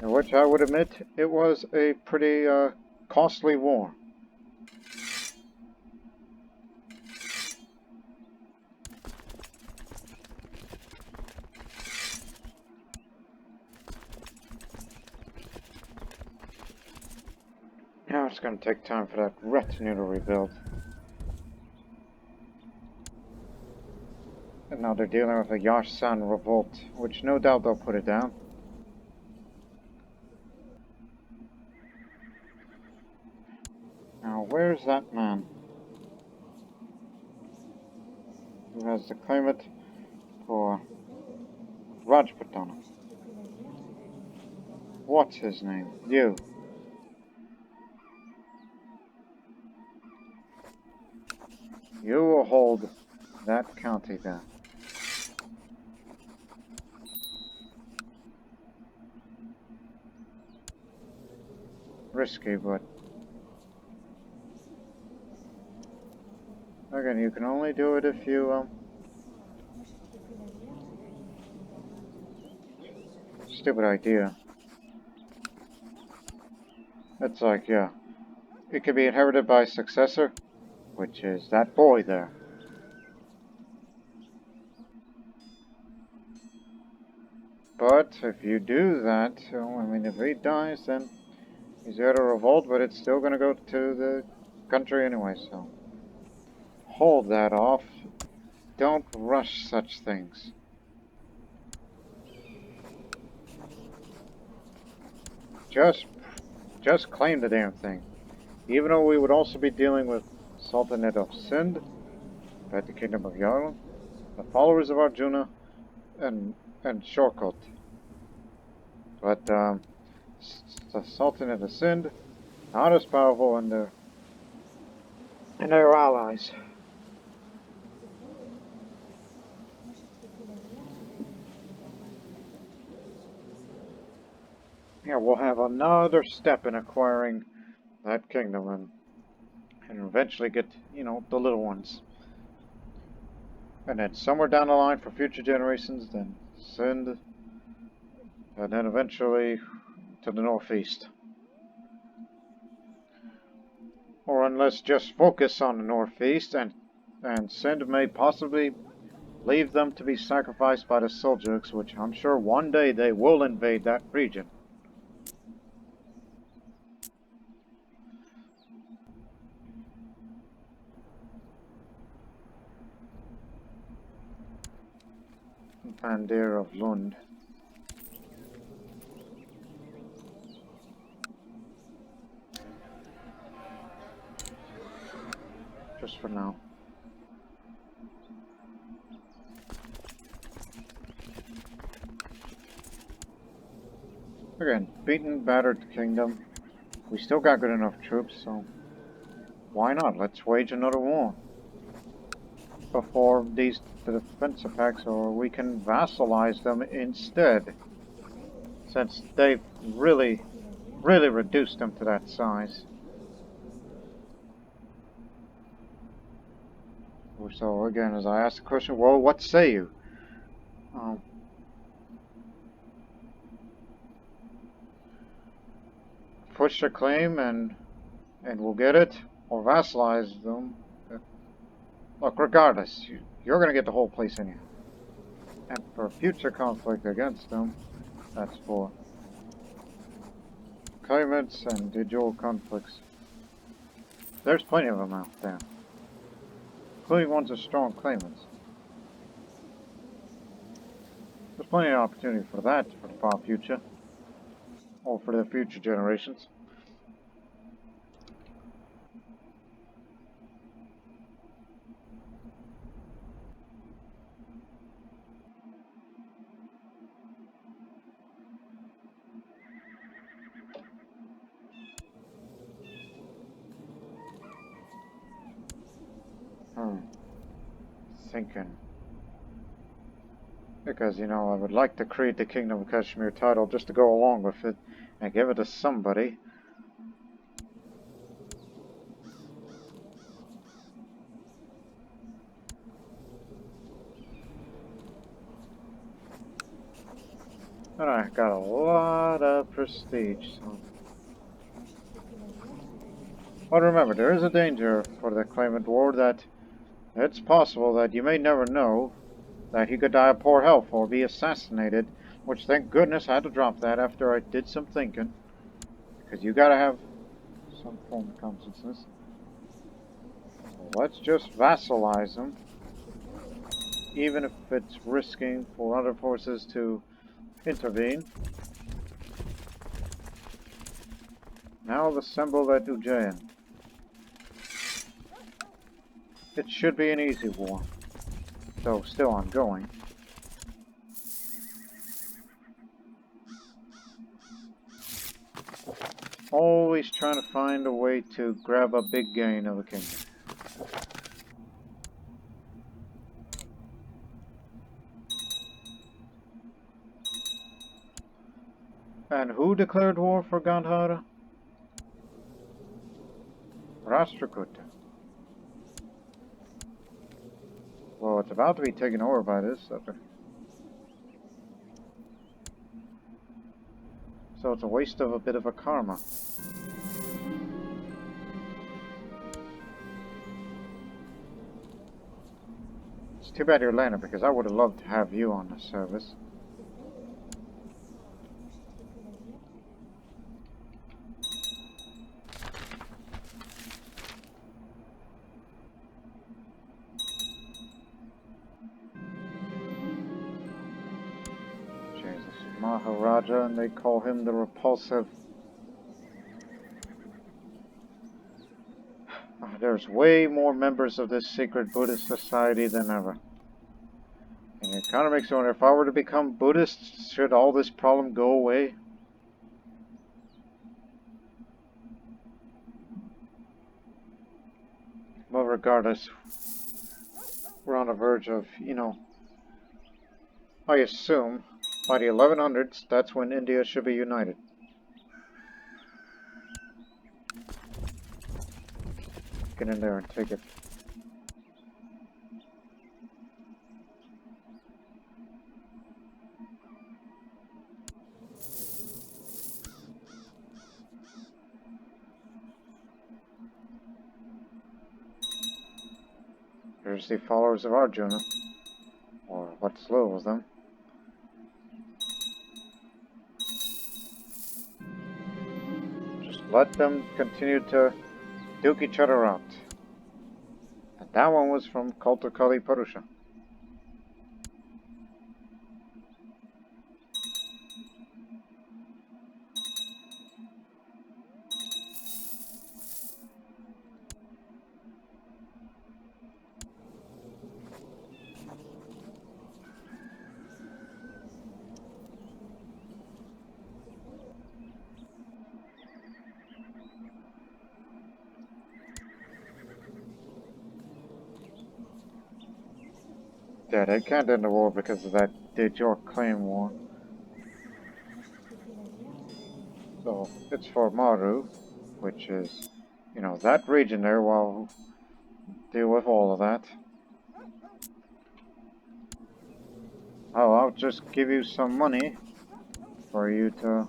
In which I would admit it was a pretty costly war. Now it's going to take time for that retinue to rebuild. And now they're dealing with a Yarsan revolt, which no doubt they'll put it down. Now where's that man who has the claimant for Rajputana? What's his name? You. You will hold that county there. Risky, but again, you can only do it if you stupid idea. It's like, yeah, it can be inherited by a successor, which is that boy there. But if you do that, I mean, if he dies, then he's got to revolt, but it's still going to go to the country anyway, so hold that off. Don't rush such things. Just claim the damn thing. Even though we would also be dealing with Sultanate of Sind, at the Kingdom of Yarl, the followers of Arjuna, and Shorkut. But the Sultanate of Sind, not as powerful, and their allies. Yeah, we'll have another step in acquiring that kingdom and eventually get, you know, the little ones. And then somewhere down the line for future generations, then Sind, and then eventually to the northeast. Or unless just focus on the northeast, and Sind may possibly leave them to be sacrificed by the Seljuks, which I'm sure one day they will invade that region. Pandir of Lund. Just for now. Again, beaten, battered kingdom. We still got good enough troops, so why not? Let's wage another war. Before the defense attacks, or we can vassalize them instead. Since they've really reduced them to that size. So again, as I asked the question, well, what say you? Push the claim and we'll get it, or vassalize them. Look, regardless, you're going to get the whole place anyhow. And for future conflict against them, that's for claimants and individual conflicts. There's plenty of them out there, including ones with strong claimants. There's plenty of opportunity for that for the far future, or for the future generations. Thinking. Because, you know, I would like to create the Kingdom of Kashmir title just to go along with it and give it to somebody. And I got a lot of prestige, so. But remember, there is a danger for the claimant war that it's possible that you may never know that he could die of poor health or be assassinated, which thank goodness I had to drop that after I did some thinking. Because you gotta have some form of consciousness. So let's just vassalize him, even if it's risking for other forces to intervene. Now assemble at Ujjain. It should be an easy war, though still ongoing. Always trying to find a way to grab a big gain of a kingdom. And who declared war for Gandhara? Rashtrakuta. Well, it's about to be taken over by this sucker. So it's a waste of a bit of a karma. too bad you're landing, because I would have loved to have you on the service. Jesus, Maharaja, and they call him the repulsive. There's way more members of this secret Buddhist society than ever. And it kind of makes me wonder, if I were to become Buddhist, should all this problem go away? But regardless, we're on the verge of, you know, I assume by the 1100s, that's when India should be united. Get in there and take it. Here's the followers of Arjuna, or what's little of them. Just let them continue to duke each other out. And that one was from Kaltakali Purusha. Yeah, they can't end the war because of that de jure claim war. So, it's for Maru, which is, you know, that region there, while deal with all of that. Oh, I'll just give you some money for you to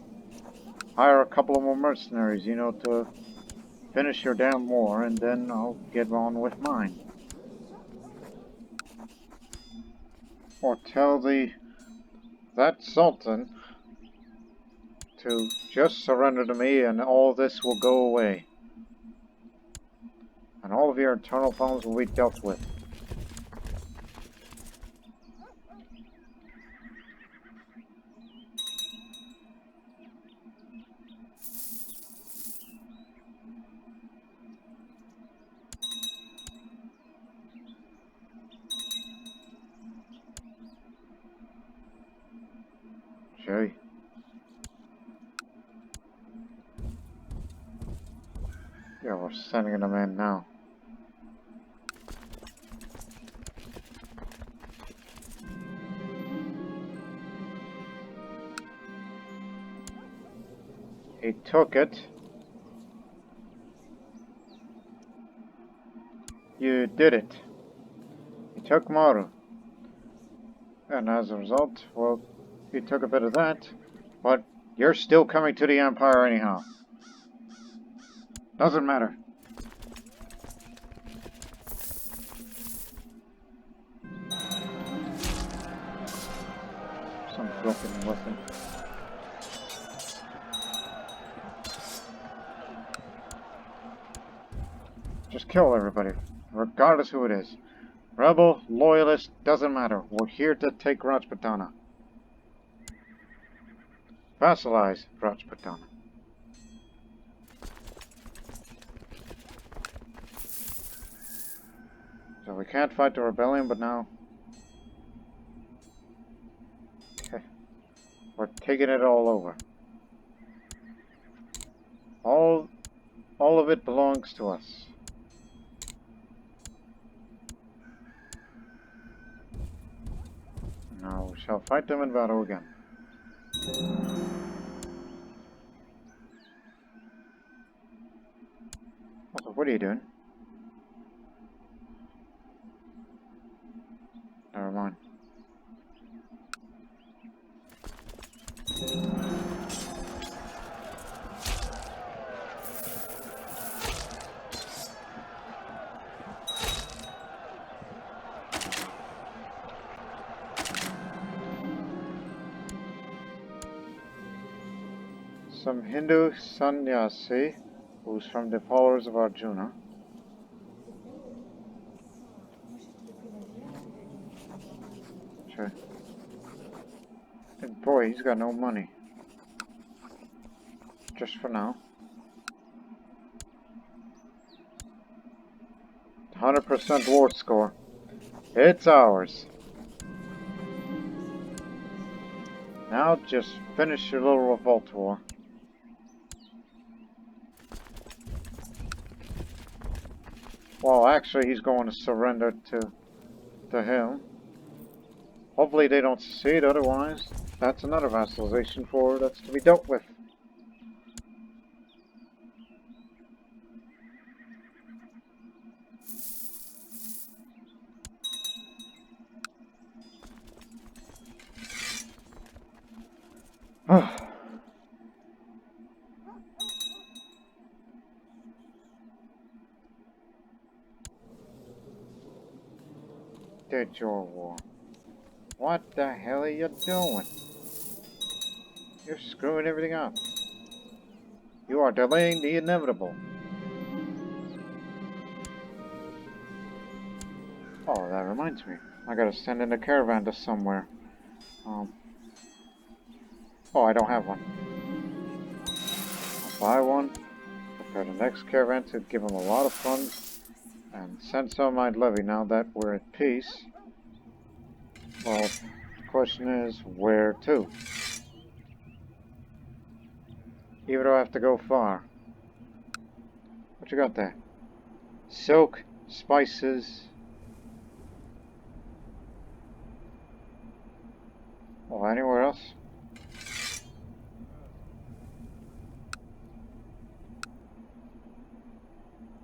hire a couple of more mercenaries, you know, to finish your damn war, and then I'll get on with mine. Or tell that Sultan to just surrender to me and all this will go away. And all of your internal problems will be dealt with. Shay. Yeah, we're sending them in now. He took it. You did it. He took Maru. And as a result, well, you took a bit of that, but you're still coming to the Empire anyhow. Doesn't matter. Some broken weapon. Just kill everybody, regardless who it is. Rebel, loyalist, doesn't matter. We're here to take Rajputana. Vassalize Rajputana. So we can't fight the rebellion, but now... Okay. We're taking it all over. All of it belongs to us. Now we shall fight them in battle again. Also, what are you doing? Never mind. some Hindu sannyasi who's from the followers of Arjuna. Sure. And boy, he's got no money. Just for now. 100% war score. It's ours. Now just finish your little revolt war. Well, actually, he's going to surrender to him. Hopefully they don't secede, otherwise that's another vassalization for that's to be dealt with. Did your war. What the hell are you doing? You're screwing everything up. You are delaying the inevitable. Oh, that reminds me. I gotta send in a caravan to somewhere. Oh, I don't have one. I'll buy one. Prepare the next caravan to give them a lot of funds. And send some of my levy now that we're at peace. Well, the question is, where to? Even though I have to go far. What you got there? Silk, spices. Oh, anywhere else?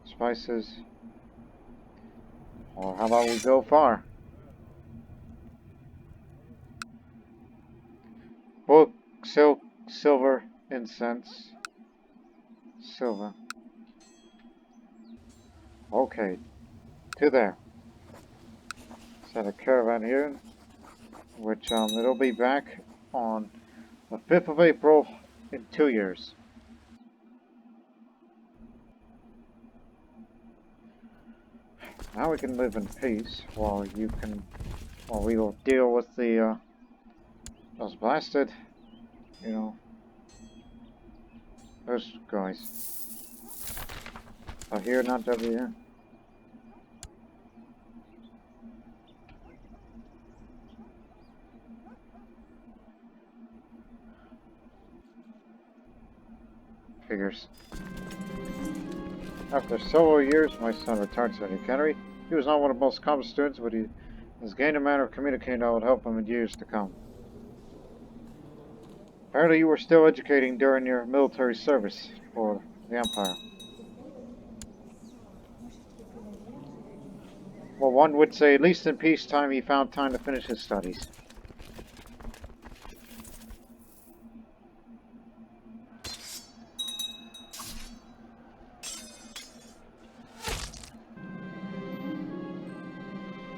Spices. Or how about we go far? Book, silk, silver, incense. Silver. Okay. To there. Set a caravan here. Which, it'll be back on the 5th of April in 2 years. Now we can live in peace while we will deal with the, those blasted, those guys. Oh, here, not over here. Figures. After several years, my son returned to the academy. He was not one of the most accomplished students, but he has gained a manner of communicating that would help him in years to come. Apparently you were still educating during your military service for the Empire. Well, one would say at least in peacetime he found time to finish his studies.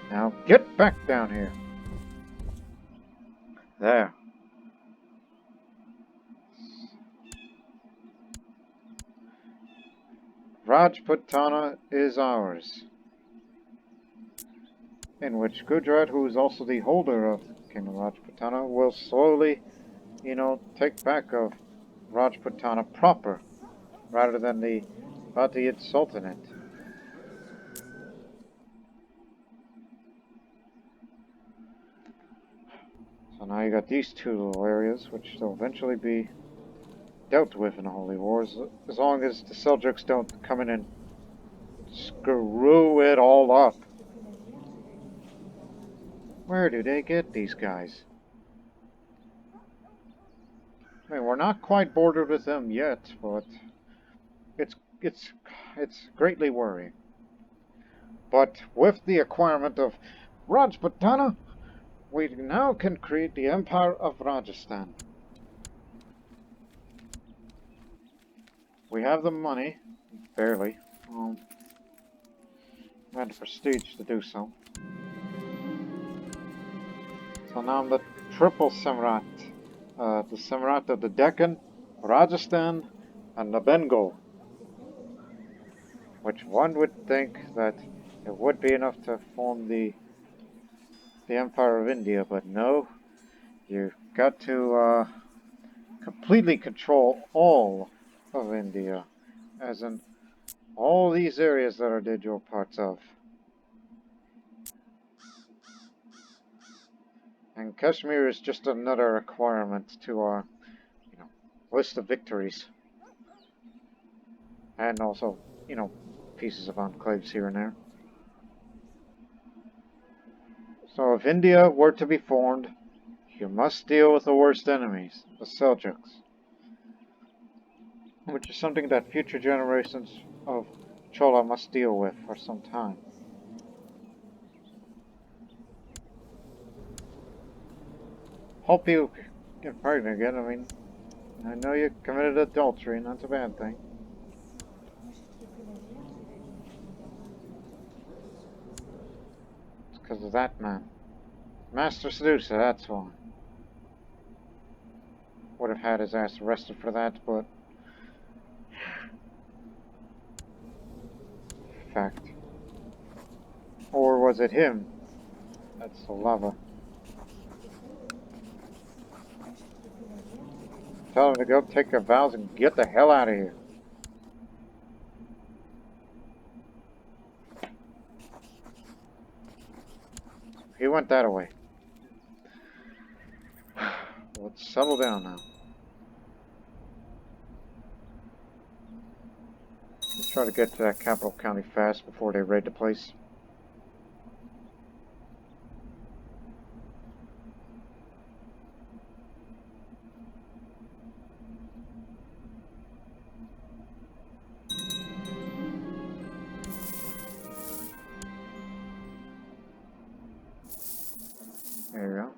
Now get back down here. There. Rajputana is ours. In which Gujarat, who is also the holder of Kingdom Rajputana, will slowly, take back of Rajputana proper, rather than the Fatihid Sultanate. So now you got these two little areas, which will eventually be dealt with in the Holy Wars, as long as the Seljuks don't come in and screw it all up. Where do they get these guys? I mean, we're not quite bordered with them yet, but it's greatly worrying. But with the acquirement of Rajputana, we now can create the Empire of Rajasthan. We have the money, barely, and the prestige to do so. So now I'm the triple Samrat, the Samrat of the Deccan, Rajasthan and the Bengal, which one would think that it would be enough to form the Empire of India, but no, you've got to completely control all of India, as in all these areas that are digital parts of. And Kashmir is just another requirement to our, list of victories. And also, pieces of enclaves here and there. So if India were to be formed, you must deal with the worst enemies, the Seljuks. Which is something that future generations of Chola must deal with for some time. Hope you get pregnant again. I mean, I know you committed adultery, and that's a bad thing. It's because of that man. Master Seducer, that's why. Would have had his ass arrested for that, but... fact. Or was it him? That's the lover. Tell him to go take their vows and get the hell out of here. He went that way. Let's settle down now. Let's try to get to that capital county fast before they raid the place. There you go.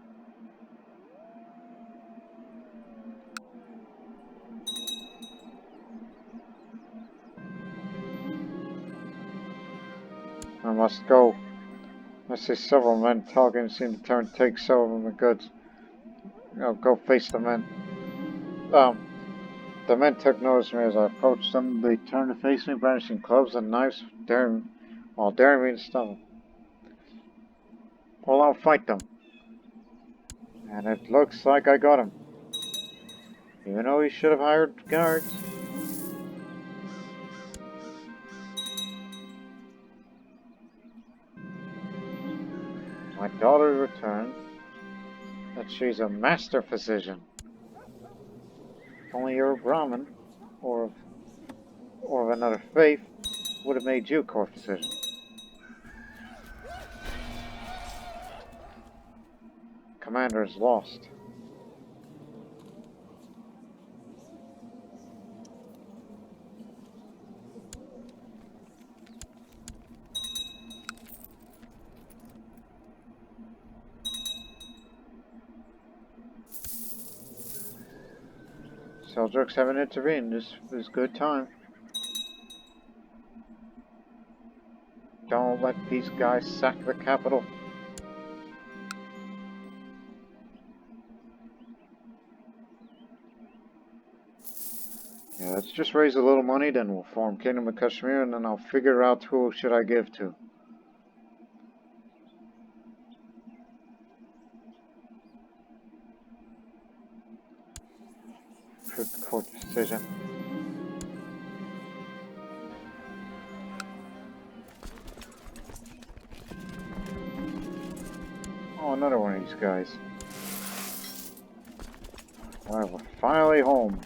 I must go. I see several men talking and seem to take some of the goods. I'll go face the men. The men took notice of me as I approached them. They turned to face me, brandishing clubs and knives, while daring me to stop them. Well, I'll fight them. And it looks like I got him. Even though he should have hired guards. My daughter returned that she's a master physician. If only you're a Brahmin, or of another faith, would have made you court physician. Commander is lost. Seljuks haven't intervened. This is good time. Don't let these guys sack the capital. Yeah, let's just raise a little money, then we'll form Kingdom of Kashmir, and then I'll figure out who should I give to. Fifth court decision. Oh, another one of these guys. Well, we're finally home.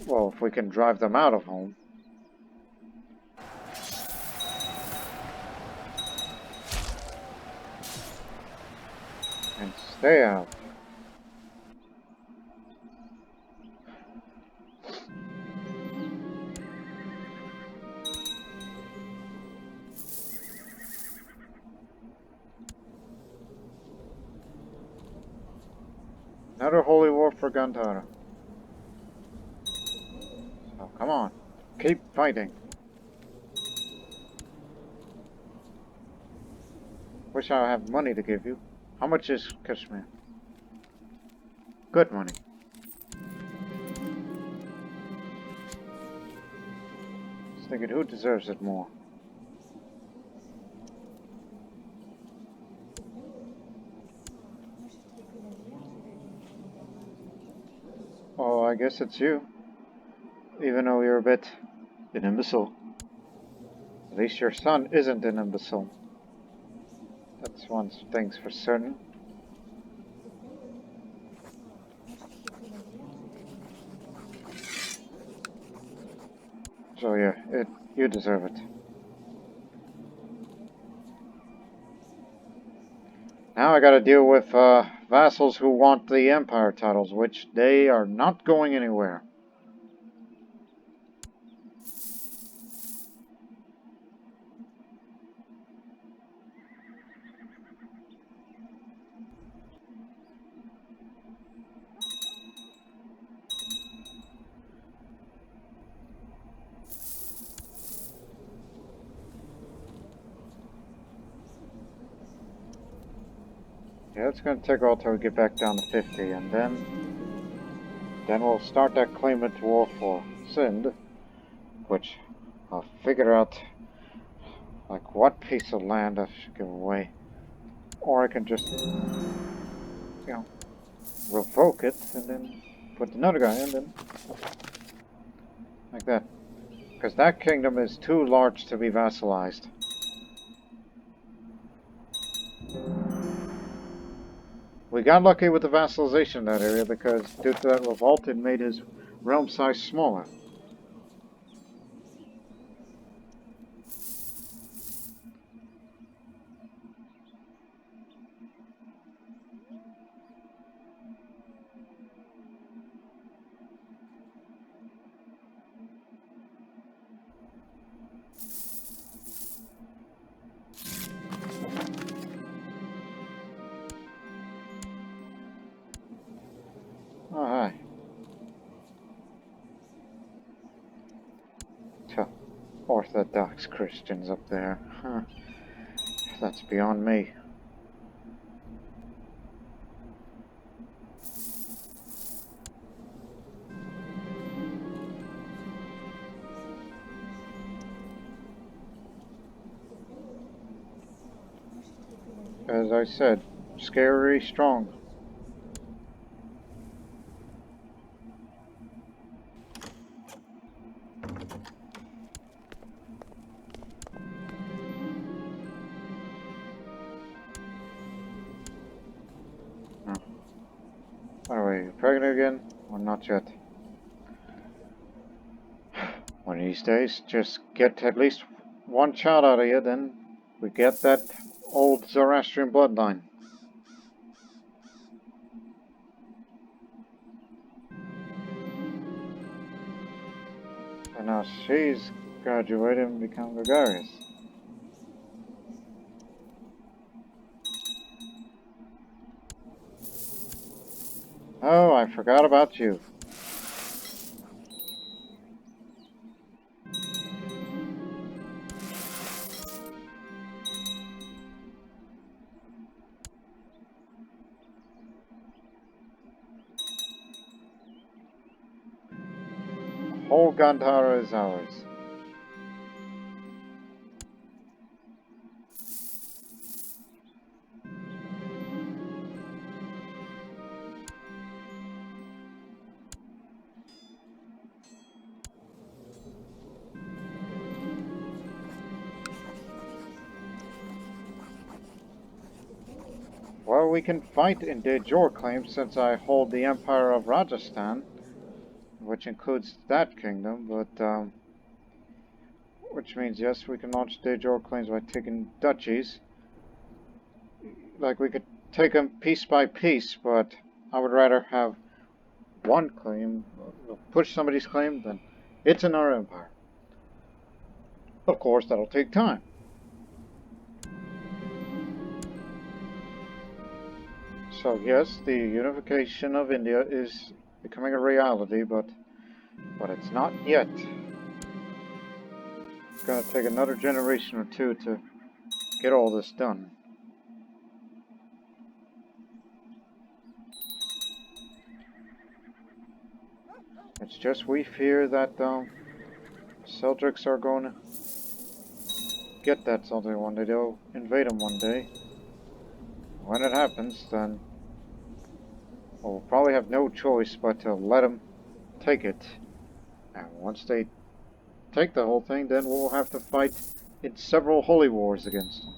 Well, if we can drive them out of home. And stay out. Another holy war for Gandhara. So, come on. Keep fighting. Wish I had money to give you. How much is Kashmir? Good money. thinking, who deserves it more? Oh, I guess it's you. Even though you're a bit an imbecile. At least your son isn't an imbecile. That's one thing's for certain. So yeah, you deserve it. Now I gotta deal with vassals who want the empire titles, which they are not going anywhere. Yeah, it's gonna take a while till we get back down to 50, and then we'll start that claimant war for Sind, which I'll figure out like what piece of land I should give away. Or I can just, revoke it and then put another guy in, then like that. Because that kingdom is too large to be vassalized. We got lucky with the vassalization in that area because due to that revolt it made his realm size smaller. Oh, hi. Tuh. Orthodox Christians up there. Huh. That's beyond me. As I said, scary strong. Are we pregnant again? Or not yet? One of these days, just get at least one child out of you, then we get that old Zoroastrian bloodline. And now she's graduated and become gregarious. Oh, I forgot about you. Whole Gandhara is ours. Well, we can fight in de jure claims since I hold the Empire of Rajasthan, which includes that kingdom, but, which means, yes, we can launch de jure claims by taking duchies. Like, we could take them piece by piece, but I would rather have one claim, push somebody's claim, than it's in our empire. Of course, that'll take time. So yes, the unification of India is becoming a reality, but it's not yet. It's going to take another generation or two to get all this done. It's just we fear that Seljuks are going to get that something one day. They'll invade them one day. When it happens, then we'll probably have no choice but to let them take it. And once they take the whole thing, then we'll have to fight in several holy wars against them.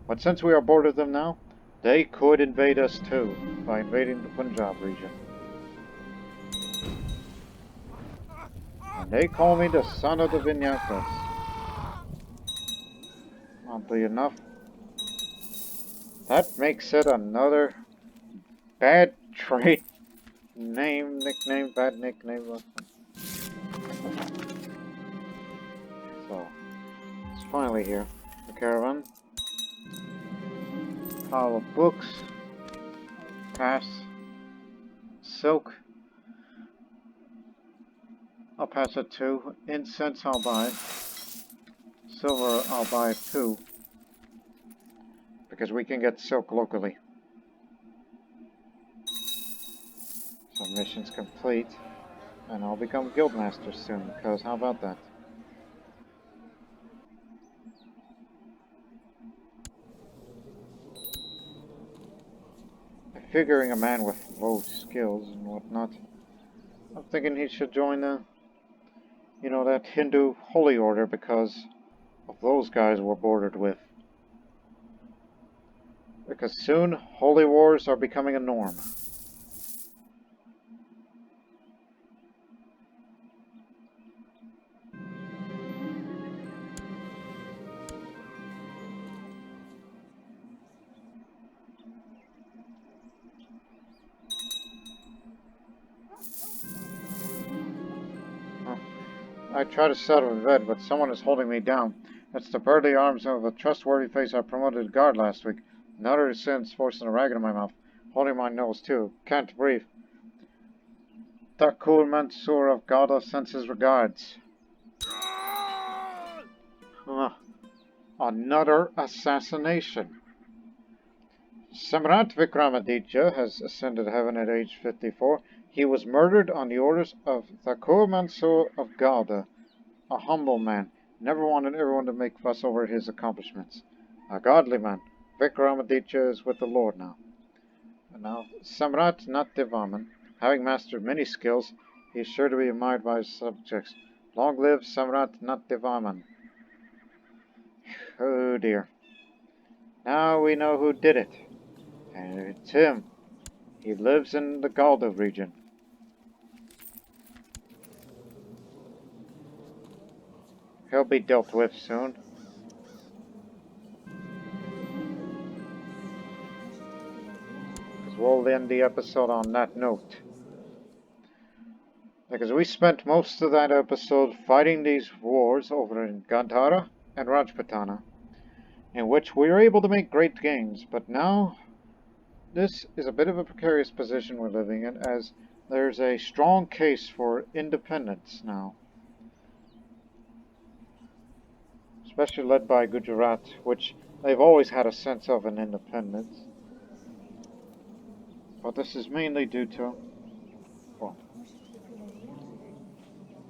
But since we are bored of them now, they could invade us too, by invading the Punjab region. And they call me the son of the Vinyakas. Oddly enough, that makes it another bad trait, nickname, bad nickname. So, it's finally here. The caravan. Pile of books. Pass. Silk. I'll pass it too. Incense I'll buy. Silver I'll buy too. Because we can get silk locally. So mission's complete. And I'll become guildmaster soon, because how about that? Figuring a man with low skills and whatnot, I'm thinking he should join the, that Hindu holy order because of those guys we're bordered with. Because soon, holy wars are becoming a norm. I try to settle in bed, but someone is holding me down. It's the burly arms of a trustworthy face I promoted to guard last week. Another sin's forcing a ragged in my mouth, holding my nose too. Can't breathe. Takul Mansur of Gandhara sends his regards. Another assassination. Samrat Vikramaditya has ascended heaven at age 54. He was murdered on the orders of Thakur Mansur of Gauda, a humble man, never wanted everyone to make fuss over his accomplishments. A godly man. Vikramaditya is with the Lord now. And now, Samrat Natdevaman, having mastered many skills, he is sure to be admired by his subjects. Long live Samrat Natdevaman. Oh dear. Now we know who did it. And it's him. He lives in the Galda region. He'll be dealt with soon. Because we'll end the episode on that note. Because we spent most of that episode fighting these wars over in Gandhara and Rajputana, in which we were able to make great gains, but now this is a bit of a precarious position we're living in, as there's a strong case for independence now. Especially led by Gujarat, which they've always had a sense of an independence. But this is mainly due to, well,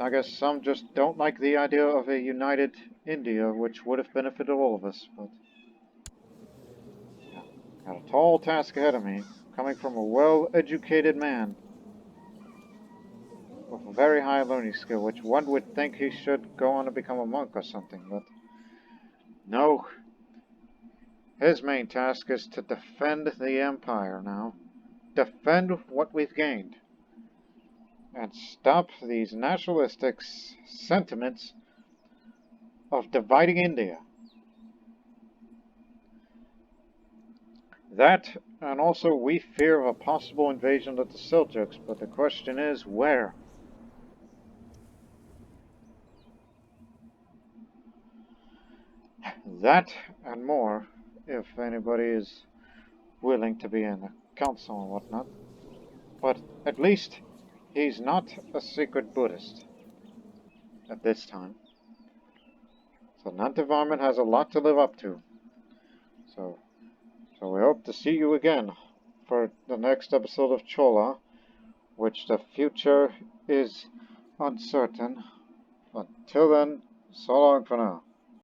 I guess some just don't like the idea of a united India, which would have benefited all of us, but yeah, got a tall task ahead of me, coming from a well-educated man with a very high learning skill, which one would think he should go on to become a monk or something, but no. His main task is to defend the Empire now. Defend what we've gained. And stop these nationalistic sentiments of dividing India. That, and also we fear of a possible invasion of the Seljuks, but the question is, where? That, and more, if anybody is willing to be in the council and whatnot. But at least, he's not a secret Buddhist. At this time. So Nantivarman has a lot to live up to. So we hope to see you again for the next episode of Chola, which the future is uncertain. Until then, so long for now.